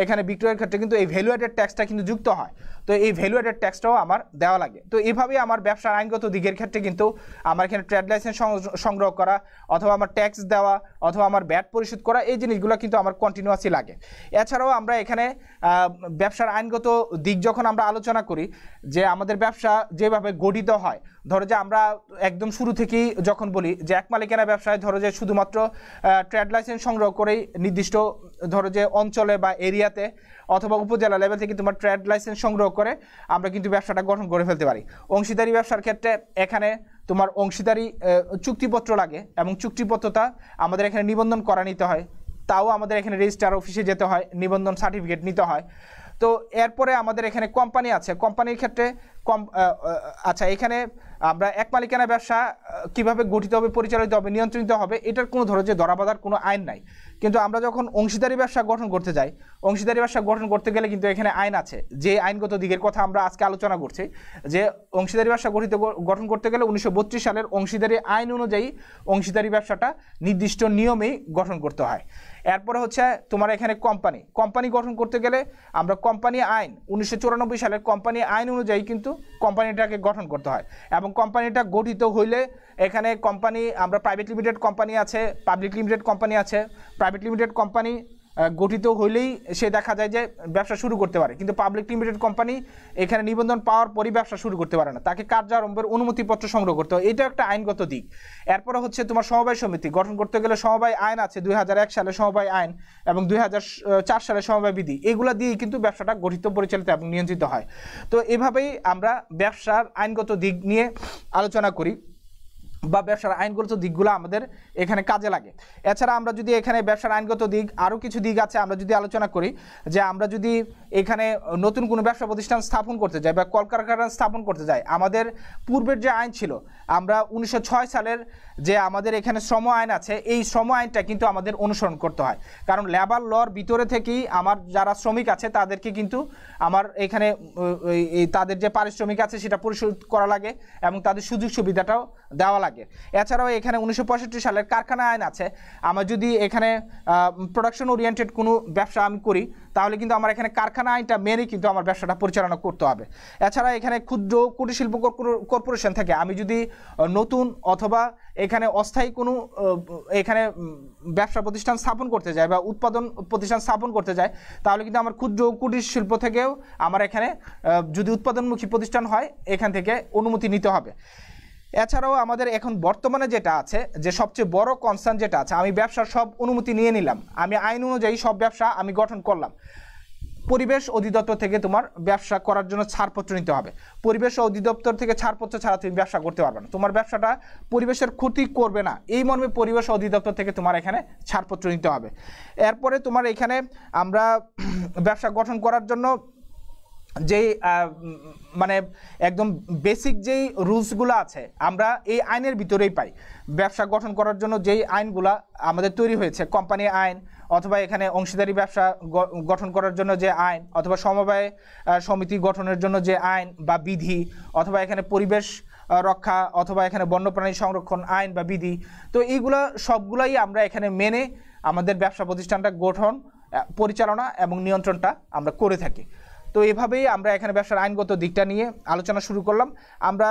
এখানে বিক্রয়ের ক্ষেত্রে কিন্তু এই ভ্যালু অ্যাডেড ট্যাক্সটা কিন্তু যুক্ত হয়। তো এই ভ্যালু অ্যাডেড ট্যাক্সটাও আমার দেওয়া লাগে। তো এইভাবেই আমার ব্যবসার আইনগত দিকের ক্ষেত্রে কিন্তু আমার এখানে ট্রেড লাইসেন্স সংগ্রহ করা অথবা আমার ট্যাক্স দেওয়া অথবা আমার ভ্যাট পরিশোধ করা এই জিনিসগুলো কিন্তু আমার কন্টিনিউয়াসলি লাগে। এছাড়াও আমরা এখানে ব্যবসার আইনগত দিক যখন আমরা আলোচনা করি যে আমাদের ব্যবসা যেভাবে গঠিত হয়, ধরো যে আমরা একদম শুরু থেকেই যখন বলি যে এক মালিকানা ব্যবসায় ধরো যে শুধুমাত্র ট্রেড লাইসেন্স সংগ্রহ করেই নির্দিষ্ট ধরো যে অঞ্চলে বা এরিয়াতে অথবা উপজেলা লেভেল থেকে তোমার ট্রেড লাইসেন্স সংগ্রহ করে আমরা কিন্তু ব্যবসাটা গঠন করে ফেলতে পারি। অংশীদারি ব্যবসার ক্ষেত্রে এখানে তোমার অংশীদারি চুক্তিপত্র লাগে এবং চুক্তিপত্রটা আমাদের এখানে নিবন্ধন করা নিতে হয়। তাও আমাদের এখানে রেজিস্ট্রার অফিসে যেতে হয়, নিবন্ধন সার্টিফিকেট নিতে হয়। তো এরপরে আমাদের এখানে কোম্পানি আছে, কোম্পানির ক্ষেত্রে আচ্ছা এখানে আমরা এক মালিকানা ব্যবসা কিভাবে গঠিত হবে, পরিচালিত হবে, নিয়ন্ত্রিত হবে এটার কোনো ধরো যে ধরাবাঁধার কোনো আইন নাই। কিন্তু আমরা যখন অংশীদারি ব্যবসা গঠন করতে যাই, অংশীদারি ব্যবসা গঠন করতে গেলে কিন্তু এখানে আইন আছে, যে আইনগত দিকের কথা আমরা আজকে আলোচনা করছি যে অংশীদারি ব্যবসা গঠন করতে গেলে 1932 সালের অংশীদারি আইন অনুযায়ী অংশীদারি ব্যবসাটা নির্দিষ্ট নিয়মেই গঠন করতে হয়। এরপরে হচ্ছে তোমার এখানে কোম্পানি গঠন করতে গেলে আমরা কোম্পানি আইন 1994 সালের কোম্পানি আইন অনুযায়ী কিন্তু কোম্পানিটাকে গঠন করতে হয়। এবং কোম্পানিটা গঠিত হইলে এখানে কোম্পানি আমরা প্রাইভেট লিমিটেড কোম্পানি আছে, পাবলিক লিমিটেড কোম্পানি আছে। প্রাইভেট লিমিটেড কোম্পানি গঠিত হইলেই সে দেখা যায় যে ব্যবসা শুরু করতে পারে, কিন্তু পাবলিক লিমিটেড কোম্পানি এখানে নিবন্ধন পাওয়ার পরই ব্যবসা শুরু করতে পারে না, তাকে কার্যারম্ভের অনুমতিপত্র সংগ্রহ করতে হয়। এটা একটা আইনগত দিক। এরপরে হচ্ছে তোমার সমবায় সমিতি গঠন করতে গেলে সমবায় আইন আছে, 2001 সালে সমবায় আইন এবং 2004 সালে সমবায় বিধি, এগুলা দিয়েই কিন্তু ব্যবসাটা গঠিত, পরিচালিত এবং নিয়ন্ত্রিত হয়। তো এভাবেই আমরা ব্যবসার আইনগত দিক নিয়ে আলোচনা করি বা ব্যবসার আইনগত দিকগুলো আমাদের এখানে কাজে লাগে। এছাড়া আমরা যদি এখানে ব্যবসার আইনগত দিক আরও কিছু দিক আছে আমরা যদি আলোচনা করি যে আমরা যদি এখানে নতুন কোনো ব্যবসা প্রতিষ্ঠান স্থাপন করতে যাই বা কলকারখানা স্থাপন করতে যাই, আমাদের পূর্বের যে আইন ছিল, আমরা 1906 সালের যে আমাদের এখানে শ্রম আইন আছে, এই শ্রম আইনটা কিন্তু আমাদের অনুসরণ করতে হয়। কারণ লেবার লর ভিতরে থেকেই আমার যারা শ্রমিক আছে তাদেরকে কিন্তু আমার এখানে তাদের যে পারিশ্রমিক আছে সেটা পরিশোধ করা লাগে এবং তাদের সুযোগ সুবিধাটাও দেওয়া লাগে। এছাড়াও এখানে 1965 সালের কারখানা আইন আছে। আমার যদি এখানে প্রোডাকশন ওরিয়েন্টেড কোনো ব্যবসা আমি করি তাহলে কিন্তু আমার এখানে কারখানা আইনটা মেনেই কিন্তু আমার ব্যবসাটা পরিচালনা করতে হবে। এছাড়া এখানে ক্ষুদ্র কুটির শিল্প কর্পোরেশন থেকে আমি যদি নতুন অথবা এখানে অস্থায়ী কোনো এখানে ব্যবসা প্রতিষ্ঠান স্থাপন করতে যায় বা উৎপাদন প্রতিষ্ঠান স্থাপন করতে যায় তাহলে কিন্তু আমার ক্ষুদ্র কুটির শিল্প থেকেও আমার এখানে যদি উৎপাদনমুখী প্রতিষ্ঠান হয় এখান থেকে অনুমতি নিতে হবে। এছাড়াও আমাদের এখন বর্তমানে যেটা আছে যে সবচেয়ে বড় কনসার্ন যেটা আছে, আমি ব্যবসার সব অনুমতি নিয়ে নিলাম, আমি আইন অনুযায়ী সব ব্যবসা আমি গঠন করলাম, পরিবেশ অধিদপ্তর থেকে তোমার ব্যবসা করার জন্য ছাড়পত্র নিতে হবে। পরিবেশ অধিদপ্তর থেকে ছাড়পত্র ছাড়া তুমি ব্যবসা করতে পারবে না, তোমার ব্যবসাটা পরিবেশের ক্ষতি করবে না এই মর্মে পরিবেশ অধিদপ্তর থেকে তোমার এখানে ছাড়পত্র নিতে হবে। এরপরে তোমার এখানে আমরা ব্যবসা গঠন করার জন্য যেই মানে একদম বেসিক যেই রুলসগুলো আছে আমরা এই আইনের ভিতরেই পাই। ব্যবসা গঠন করার জন্য যেই আইনগুলা আমাদের তৈরি হয়েছে, কোম্পানি আইন অথবা এখানে অংশীদারি ব্যবসা গঠন করার জন্য যে আইন অথবা সমবায় সমিতি গঠনের জন্য যে আইন বা বিধি অথবা এখানে পরিবেশ রক্ষা অথবা এখানে বন্যপ্রাণী সংরক্ষণ আইন বা বিধি, তো এইগুলা সবগুলাই আমরা এখানে মেনে আমাদের ব্যবসা প্রতিষ্ঠানটা গঠন, পরিচালনা এবং নিয়ন্ত্রণটা আমরা করে থাকি। তো এভাবেই আমরা এখানে ব্যবসার আইনগত দিকটা নিয়ে আলোচনা শুরু করলাম। আমরা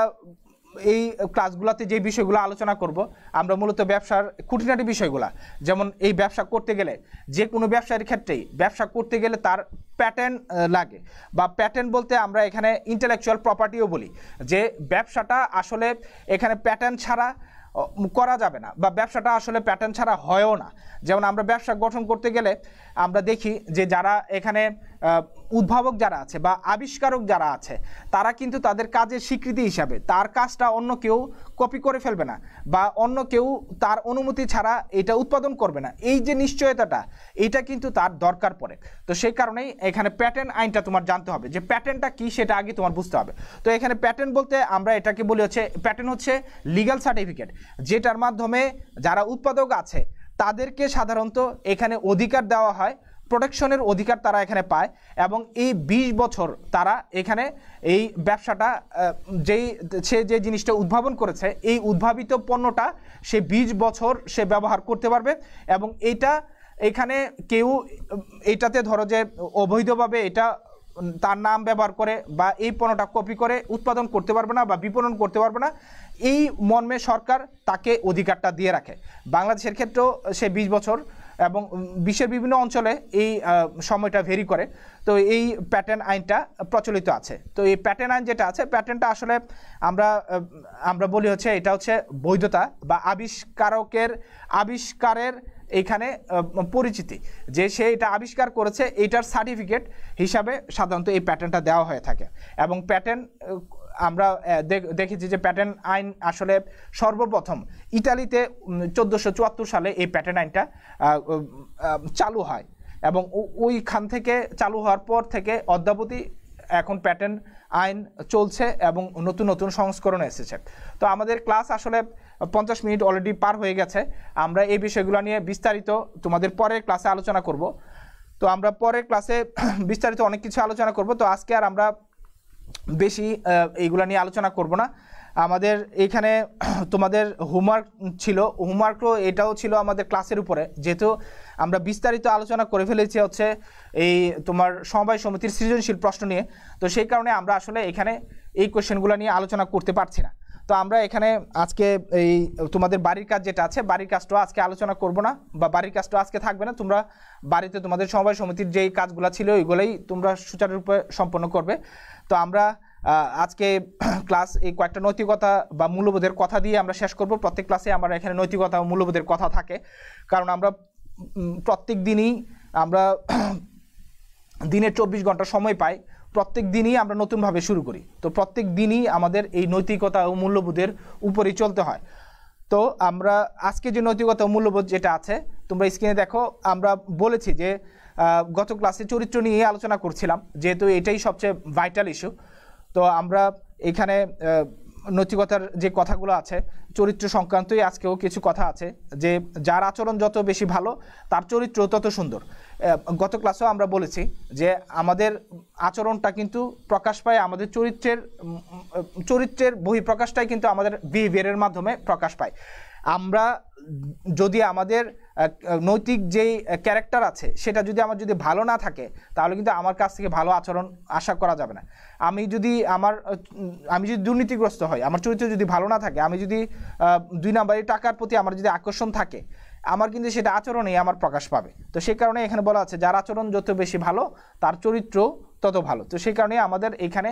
এই ক্লাসগুলোতে যে বিষয়গুলো আলোচনা করব, আমরা মূলত ব্যবসার খুঁটিনাটি বিষয়গুলো, যেমন এই ব্যবসা করতে গেলে যে কোনো ব্যবসার ক্ষেত্রেই ব্যবসা করতে গেলে তার প্যাটার্ন লাগে, বা প্যাটার্ন বলতে আমরা এখানে ইন্টেলেকচুয়াল প্রপার্টিও বলি, যে ব্যবসাটা আসলে এখানে প্যাটার্ন ছাড়া করা যাবে না, বা ব্যবসাটা আসলে প্যাটার্ন ছাড়া হয়ও না। যেমন আমরা ব্যবসা গঠন করতে গেলে আমরা দেখি যে যারা এখানে উদ্ভাবক যারা আছে বা আবিষ্কারক যারা আছে, তারা কিন্তু তাদের কাজের স্বীকৃতি হিসাবে তার কাজটা অন্য কেউ কপি করে ফেলবে না, বা অন্য কেউ তার অনুমতি ছাড়া এটা উৎপাদন করবে না। এই যে নিশ্চয়তাটা, এটা কিন্তু তার দরকার পড়ে। তো সেই কারণেই এখানে প্যাটার্ন আইনটা তোমার জানতে হবে, যে প্যাটার্নটা কি সেটা আগে তোমার বুঝতে হবে। তো এখানে প্যাটার্ন বলতে আমরা এটাকে বলি হচ্ছে, প্যাটার্ন হচ্ছে লিগ্যাল সার্টিফিকেট, যেটার মাধ্যমে যারা উৎপাদক আছে তাদেরকে সাধারণত এখানে অধিকার দেওয়া হয়, প্রোটেকশনের অধিকার তারা এখানে পায়, এবং এই 20 বছর তারা এখানে এই ব্যবসাটা সে যে জিনিসটা উদ্ভাবন করেছে, এই উদ্ভাবিত পণ্যটা সে 20 বছর সে ব্যবহার করতে পারবে। এবং এইটা এখানে কেউ এটাতে ধরো যে অবৈধভাবে এটা তার নাম ব্যবহার করে বা এই পণ্যটা কপি করে উৎপাদন করতে পারবে না বা বিপণন করতে পারবে না, এই মর্মে সরকার তাকে অধিকারটা দিয়ে রাখে। বাংলাদেশের ক্ষেত্রেও সে 20 বছর, এবং বিশ্বের বিভিন্ন অঞ্চলে এই সময়টা ভেরি করে। তো এই প্যাটার্ন আইনটা প্রচলিত আছে। তো এই প্যাটার্ন আইন যেটা আছে, প্যাটার্নটা আসলে আমরা বলি হচ্ছে এটা হচ্ছে বৈধতা বা আবিষ্কারের এইখানে পরিচিতি, যে সে এটা আবিষ্কার করেছে, এটার সার্টিফিকেট হিসাবে সাধারণত এই প্যাটার্নটা দেওয়া হয়ে থাকে। এবং প্যাটার্ন আমরা দেখেছি যে প্যাটার্ন আইন আসলে সর্বপ্রথম ইতালিতে 1474 সালে এই প্যাটার্ন আইনটা চালু হয়, এবং ওইখান থেকে চালু হওয়ার পর থেকে অদ্যাবধি এখন প্যাটার্ন আইন চলছে এবং নতুন নতুন সংস্করণ এসেছে। তো আমাদের ক্লাস আসলে 50 মিনিট অলরেডি পার হয়ে গেছে। আমরা এই বিষয়গুলো নিয়ে বিস্তারিত তোমাদের পরের ক্লাসে আলোচনা করব। তো আমরা পরের ক্লাসে বিস্তারিত অনেক কিছু আলোচনা করব। তো আজকে আর আমরা বেশি এইগুলা নিয়ে আলোচনা করব না। আমাদের এখানে তোমাদের হোমওয়ার্ক ছিল, হোমওয়ার্কও এটাও ছিল আমাদের ক্লাসের উপরে, যেহেতু আমরা বিস্তারিত আলোচনা করে ফেলেছি হচ্ছে এই তোমার সমবায় সমিতির সৃজনশীল প্রশ্ন নিয়ে। তো সেই কারণে আমরা আসলে এখানে এই কোয়েশ্চেনগুলো নিয়ে আলোচনা করতে পারছি না। তো আমরা এখানে আজকে এই তোমাদের বাড়ির কাজ যেটা আছে, বাড়ির কাজটাও আজকে আলোচনা করব না, বা বাড়ির কাজটাও আজকে থাকবে না। তোমরা বাড়িতে তোমাদের সমবায় সমিতির যেই কাজগুলো ছিল ওইগুলোই তোমরা সুচারুরূপে সম্পন্ন করবে। তো আমরা আজকে ক্লাস এই কয়েকটা নৈতিকতা বা মূল্যবোধের কথা দিয়ে আমরা শেষ করব। প্রত্যেক ক্লাসে আমার এখানে নৈতিকতা ও মূল্যবোধের কথা থাকে, কারণ আমরা প্রত্যেক দিনই আমরা দিনে 24 ঘন্টা সময় পাই, প্রত্যেক দিনই আমরা নতুনভাবে শুরু করি। তো প্রত্যেক দিনই আমাদের এই নৈতিকতা ও মূল্যবোধের উপরেই চলতে হয়। তো আমরা আজকে যে নৈতিকতা ও মূল্যবোধ যেটা আছে, তোমরা স্ক্রিনে দেখো, আমরা বলেছি যে গত ক্লাসে চরিত্র নিয়ে আলোচনা করছিলাম, যেহেতু এটাই সবচেয়ে ভাইটাল ইস্যু। তো আমরা এখানে নৈতিকতার যে কথাগুলো আছে, চরিত্র সংক্রান্তই আজকেও কিছু কথা আছে, যে যার আচরণ যত বেশি ভালো তার চরিত্র তত সুন্দর। গত ক্লাসেও আমরা বলেছি যে আমাদের আচরণটা কিন্তু প্রকাশ পায়, আমাদের চরিত্রের বহিঃপ্রকাশটাই কিন্তু আমাদের বিহেভিয়ারের মাধ্যমে প্রকাশ পায়। আমরা যদি আমাদের নৈতিক যেই ক্যারেক্টার আছে সেটা যদি আমার ভালো না থাকে, তাহলে কিন্তু আমার কাছ থেকে ভালো আচরণ আশা করা যাবে না। আমি যদি দুর্নীতিগ্রস্ত হই, আমার চরিত্র যদি ভালো না থাকে, আমি যদি 2 নম্বরের টাকার প্রতি আমার যদি আকর্ষণ থাকে, আমার কিন্তু সেটা আচরণেই আমার প্রকাশ পাবে। তো সেই কারণে এখানে বলা আছে যার আচরণ যত বেশি ভালো তার চরিত্র তত ভালো। তো সেই কারণে আমাদের এখানে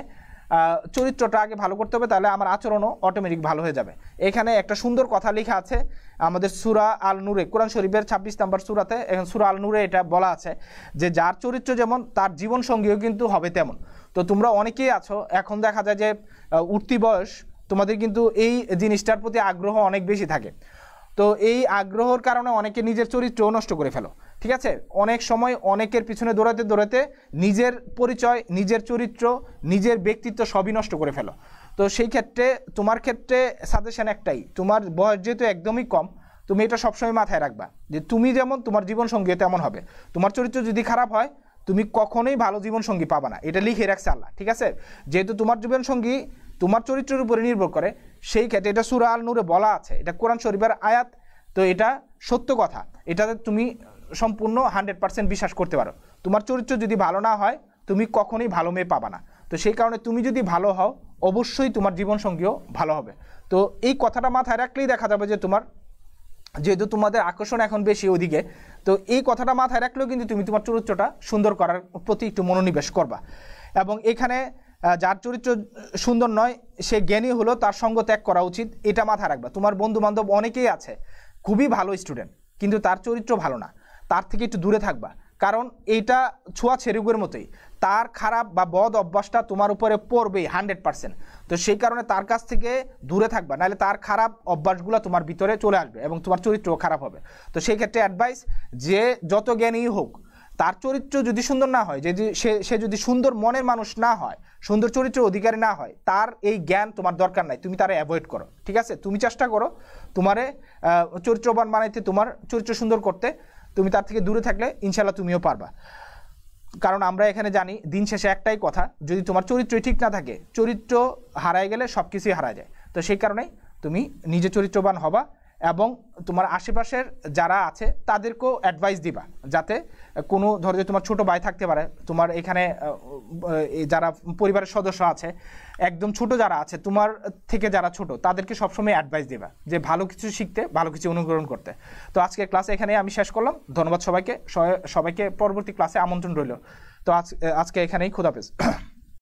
চরিত্রটা আগে ভালো করতে হবে, তাহলে আমার আচরণও অটোমেটিক ভালো হয়ে যাবে। এখানে একটা সুন্দর কথা লেখা আছে আমাদের সূরা আল নূরে, কোরআন শরীফের 26 নম্বর সূরাতে, এখন সূরা আল নূরে এটা বলা আছে যে যার চরিত্র যেমন তার জীবন সঙ্গীও কিন্তু হবে তেমন। তো তোমরা অনেকেই আছো, এখন দেখা যায় যে উঠতি বয়স, তোমাদের কিন্তু এই জিনিসটার প্রতি আগ্রহ অনেক বেশি থাকে। তো এই আগ্রহের কারণে অনেকে নিজের চরিত্রও নষ্ট করে ফেলো, ঠিক আছে? অনেক সময় অনেকের পিছনে দৌড়াতে দৌড়াতে নিজের পরিচয়, নিজের চরিত্র, নিজের ব্যক্তিত্ব সবই নষ্ট করে ফেলো। তো সেই ক্ষেত্রে তোমার ক্ষেত্রে সাজেশন একটাই, তোমার বয়স যেহেতু একদমই কম, তুমি এটা সবসময় মাথায় রাখবা যে তুমি যেমন তোমার জীবনসঙ্গী তেমন হবে। তোমার চরিত্র যদি খারাপ হয়, তুমি কখনোই ভালো জীবনসঙ্গী পাবা না, এটা লিখে রাখছে আল্লাহ, ঠিক আছে? যেহেতু তোমার জীবনসঙ্গী তোমার চরিত্রের উপরে নির্ভর করে, সেই ক্ষেত্রে এটা সূরা আল নূরে বলা আছে, এটা কোরআন শরীফের আয়াত। তো এটা সত্য কথা, এটাতে তুমি সম্পূর্ণ 100% বিশ্বাস করতে পারো। তোমার চরিত্র যদি ভালো না হয়, তুমি কখনোই ভালো মেয়ে পাবা না। তো সেই কারণে তুমি যদি ভালো হও অবশ্যই তোমার জীবনসঙ্গীও ভালো হবে। তো এই কথাটা মাথায় রাখলেই দেখা যাবে যে তোমার, যেহেতু তোমাদের আকর্ষণ এখন বেশি ওদিকে, তো এই কথাটা মাথায় রাখলেও কিন্তু তুমি তোমার চরিত্রটা সুন্দর করার প্রতি একটু মনোনিবেশ করবা। এবং এখানে যার চরিত্র সুন্দর নয় সে জ্ঞানী হলো, তার সঙ্গ ত্যাগ করা উচিত, এটা মাথায় রাখবা। তোমার বন্ধু বান্ধব অনেকেই আছে খুবই ভালো স্টুডেন্ট কিন্তু তার চরিত্র ভালো না, তার থেকে একটু দূরে থাকবা। কারণ এইটা ছোঁয়াচে রোগের মতোই, তার খারাপ বা বদ অভ্যাসটা তোমার উপরে পড়বেই 100%। তো সেই কারণে তার কাছ থেকে দূরে থাকবা, নাহলে তার খারাপ অভ্যাসগুলো তোমার ভিতরে চলে আসবে এবং তোমার চরিত্রও খারাপ হবে। তো সেই ক্ষেত্রে অ্যাডভাইস, যে যত জ্ঞানী হোক তার চরিত্র যদি সুন্দর না হয়, যদি সে যদি সুন্দর মনের মানুষ না হয়, সুন্দর চরিত্রের অধিকারী না হয়, তার এই জ্ঞান তোমার দরকার নাই, তুমি তারা অ্যাভয়েড করো। ঠিক আছে, তুমি চেষ্টা করো তোমারে চরিত্রবান বানাইতে, তোমার চরিত্র সুন্দর করতে। তুমি তার থেকে দূরে থাকলে ইনশাল্লাহ তুমিও পারবা। কারণ আমরা এখানে জানি দিন শেষে একটাই কথা, যদি তোমার চরিত্রই ঠিক না থাকে, চরিত্র হারায় গেলে সব কিছুই হারা যায়। তো সেই কারণেই তুমি নিজে চরিত্রবান হবা এবং তোমার আশেপাশের যারা আছে তাদেরকেও অ্যাডভাইস দিবা, যাতে কোনো ধরো যে তোমার ছোট ভাই থাকতে পারে, তোমার এখানে যারা পরিবারের সদস্য আছে একদম ছোট যারা আছে, তোমার থেকে যারা ছোট, তাদেরকে সবসময় অ্যাডভাইস দিবা যে ভালো কিছু শিখতে, ভালো কিছু অনুকরণ করতে। তো আজকে ক্লাস এখানে আমি শেষ করলাম। ধন্যবাদ সবাইকে, সবাইকে পরবর্তী ক্লাসে আমন্ত্রণ রইল। তো আজকে এখানেই, খোদাহাফেজ।